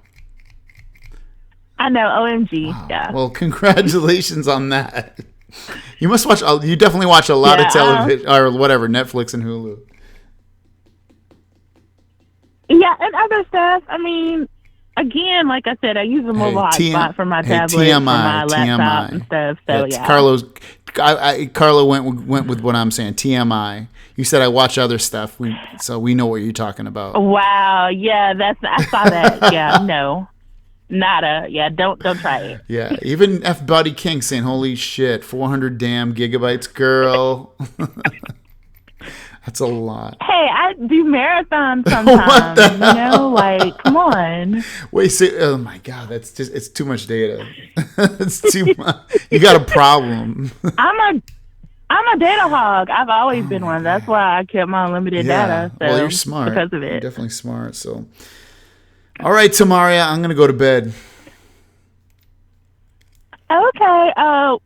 I know, OMG. Wow. Yeah. Well, congratulations on that. You must watch. You definitely watch a lot of television or whatever, Netflix and Hulu. Yeah, and other stuff. I mean, again, like I said, I use a mobile hotspot for my tablet, for my laptop and stuff. So yeah. Carlo went with what I'm saying. TMI. You said I watch other stuff, so we know what you're talking about. Wow. Yeah, I saw that. Yeah. No. Nada. Yeah, don't try it. Yeah, even F Buddy King saying, "Holy shit, 400 damn gigabytes, girl." That's a lot. Hey, I do marathons sometimes. You know, like, come on. Wait, oh my God, it's too much data. It's too much. You got a problem. I'm a data hog. I've always been one. That's why I kept my unlimited data. So, well, you're smart. Because of it. You're definitely smart. So. All right, Tamaria, I'm going to go to bed. Okay.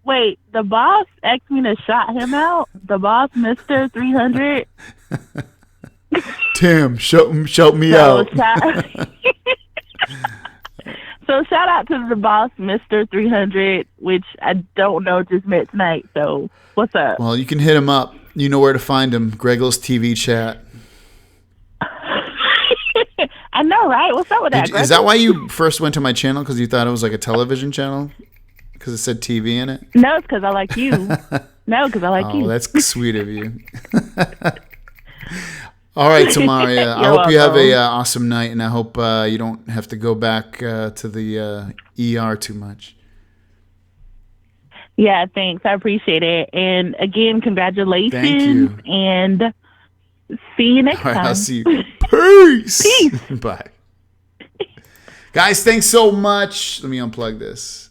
Wait, the boss asked me to shout him out? The boss, Mr. 300? Tim, shout me out. So shout out to the boss, Mr. 300, which I don't know, just met tonight. So what's up? Well, you can hit him up. You know where to find him. GregglesTV chat. I know, right? What's up with that? Is that why you first went to my channel? Because you thought it was like a television channel? Because it said TV in it? No, it's because I like you. No, because I like you. Oh, that's sweet of you. All right, Tamaria. I hope welcome. you have a awesome night, and I hope you don't have to go back to the ER too much. Yeah, thanks. I appreciate it. And again, congratulations. Thank you. And see you next time. I'll see you. Peace. Peace. Bye. Guys, thanks so much. Let me unplug this.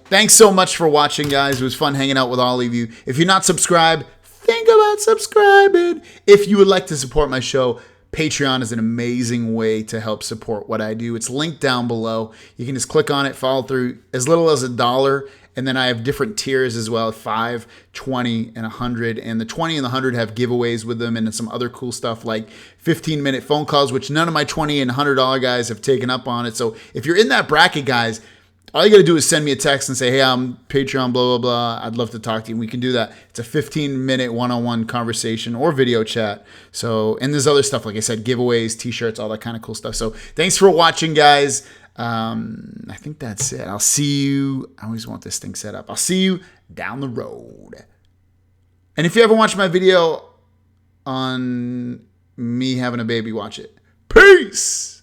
Thanks so much for watching, guys. It was fun hanging out with all of you. If you're not subscribed, think about subscribing. If you would like to support my show, Patreon is an amazing way to help support what I do. It's linked down below. You can just click on it, follow through as little as $1. And then I have different tiers as well, 5, 20, and 100. And the 20 and the 100 have giveaways with them and some other cool stuff like 15-minute phone calls, which none of my 20 and $100 guys have taken up on it. So if you're in that bracket, guys, all you got to do is send me a text and say, hey, I'm Patreon, blah, blah, blah. I'd love to talk to you. We can do that. It's a 15-minute one-on-one conversation or video chat. So, and there's other stuff, like I said, giveaways, T-shirts, all that kind of cool stuff. So thanks for watching, guys. I think that's it. I'll see you. I always want this thing set up. I'll see you down the road. And if you ever watch my video on me having a baby, watch it. Peace.